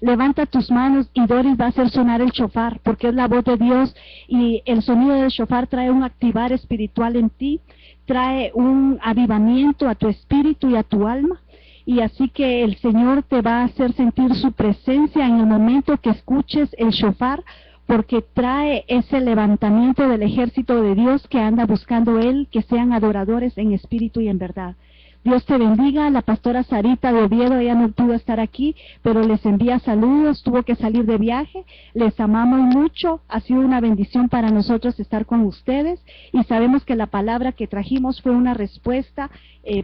levanta tus manos y Doris va a hacer sonar el shofar, porque es la voz de Dios, y el sonido del shofar trae un activar espiritual en ti, trae un avivamiento a tu espíritu y a tu alma. Y así que el Señor te va a hacer sentir su presencia en el momento que escuches el shofar, porque trae ese levantamiento del ejército de Dios que anda buscando Él, que sean adoradores en espíritu y en verdad. Dios te bendiga. La pastora Sarita de Oviedo, ella no pudo estar aquí, pero les envía saludos, tuvo que salir de viaje. Les amamos mucho, ha sido una bendición para nosotros estar con ustedes, y sabemos que la palabra que trajimos fue una respuesta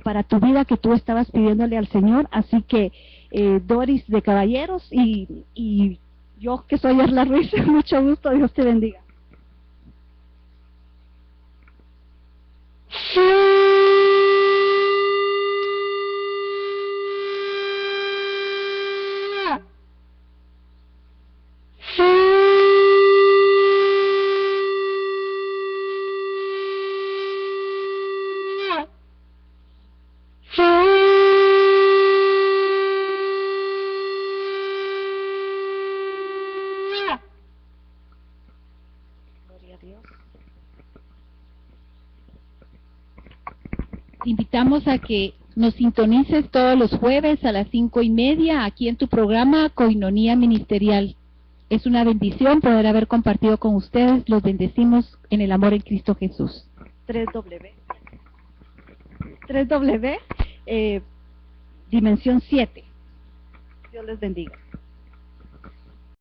para tu vida que tú estabas pidiéndole al Señor. Así que Doris de Caballeros y yo que soy Erla Ruiz, mucho gusto, Dios te bendiga. Te invitamos a que nos sintonices todos los jueves a las 5:30 aquí en tu programa Koinonía Ministerial. Es una bendición poder haber compartido con ustedes. Los bendecimos en el amor en Cristo Jesús. 3W. 3W, dimensión 7. Dios les bendiga.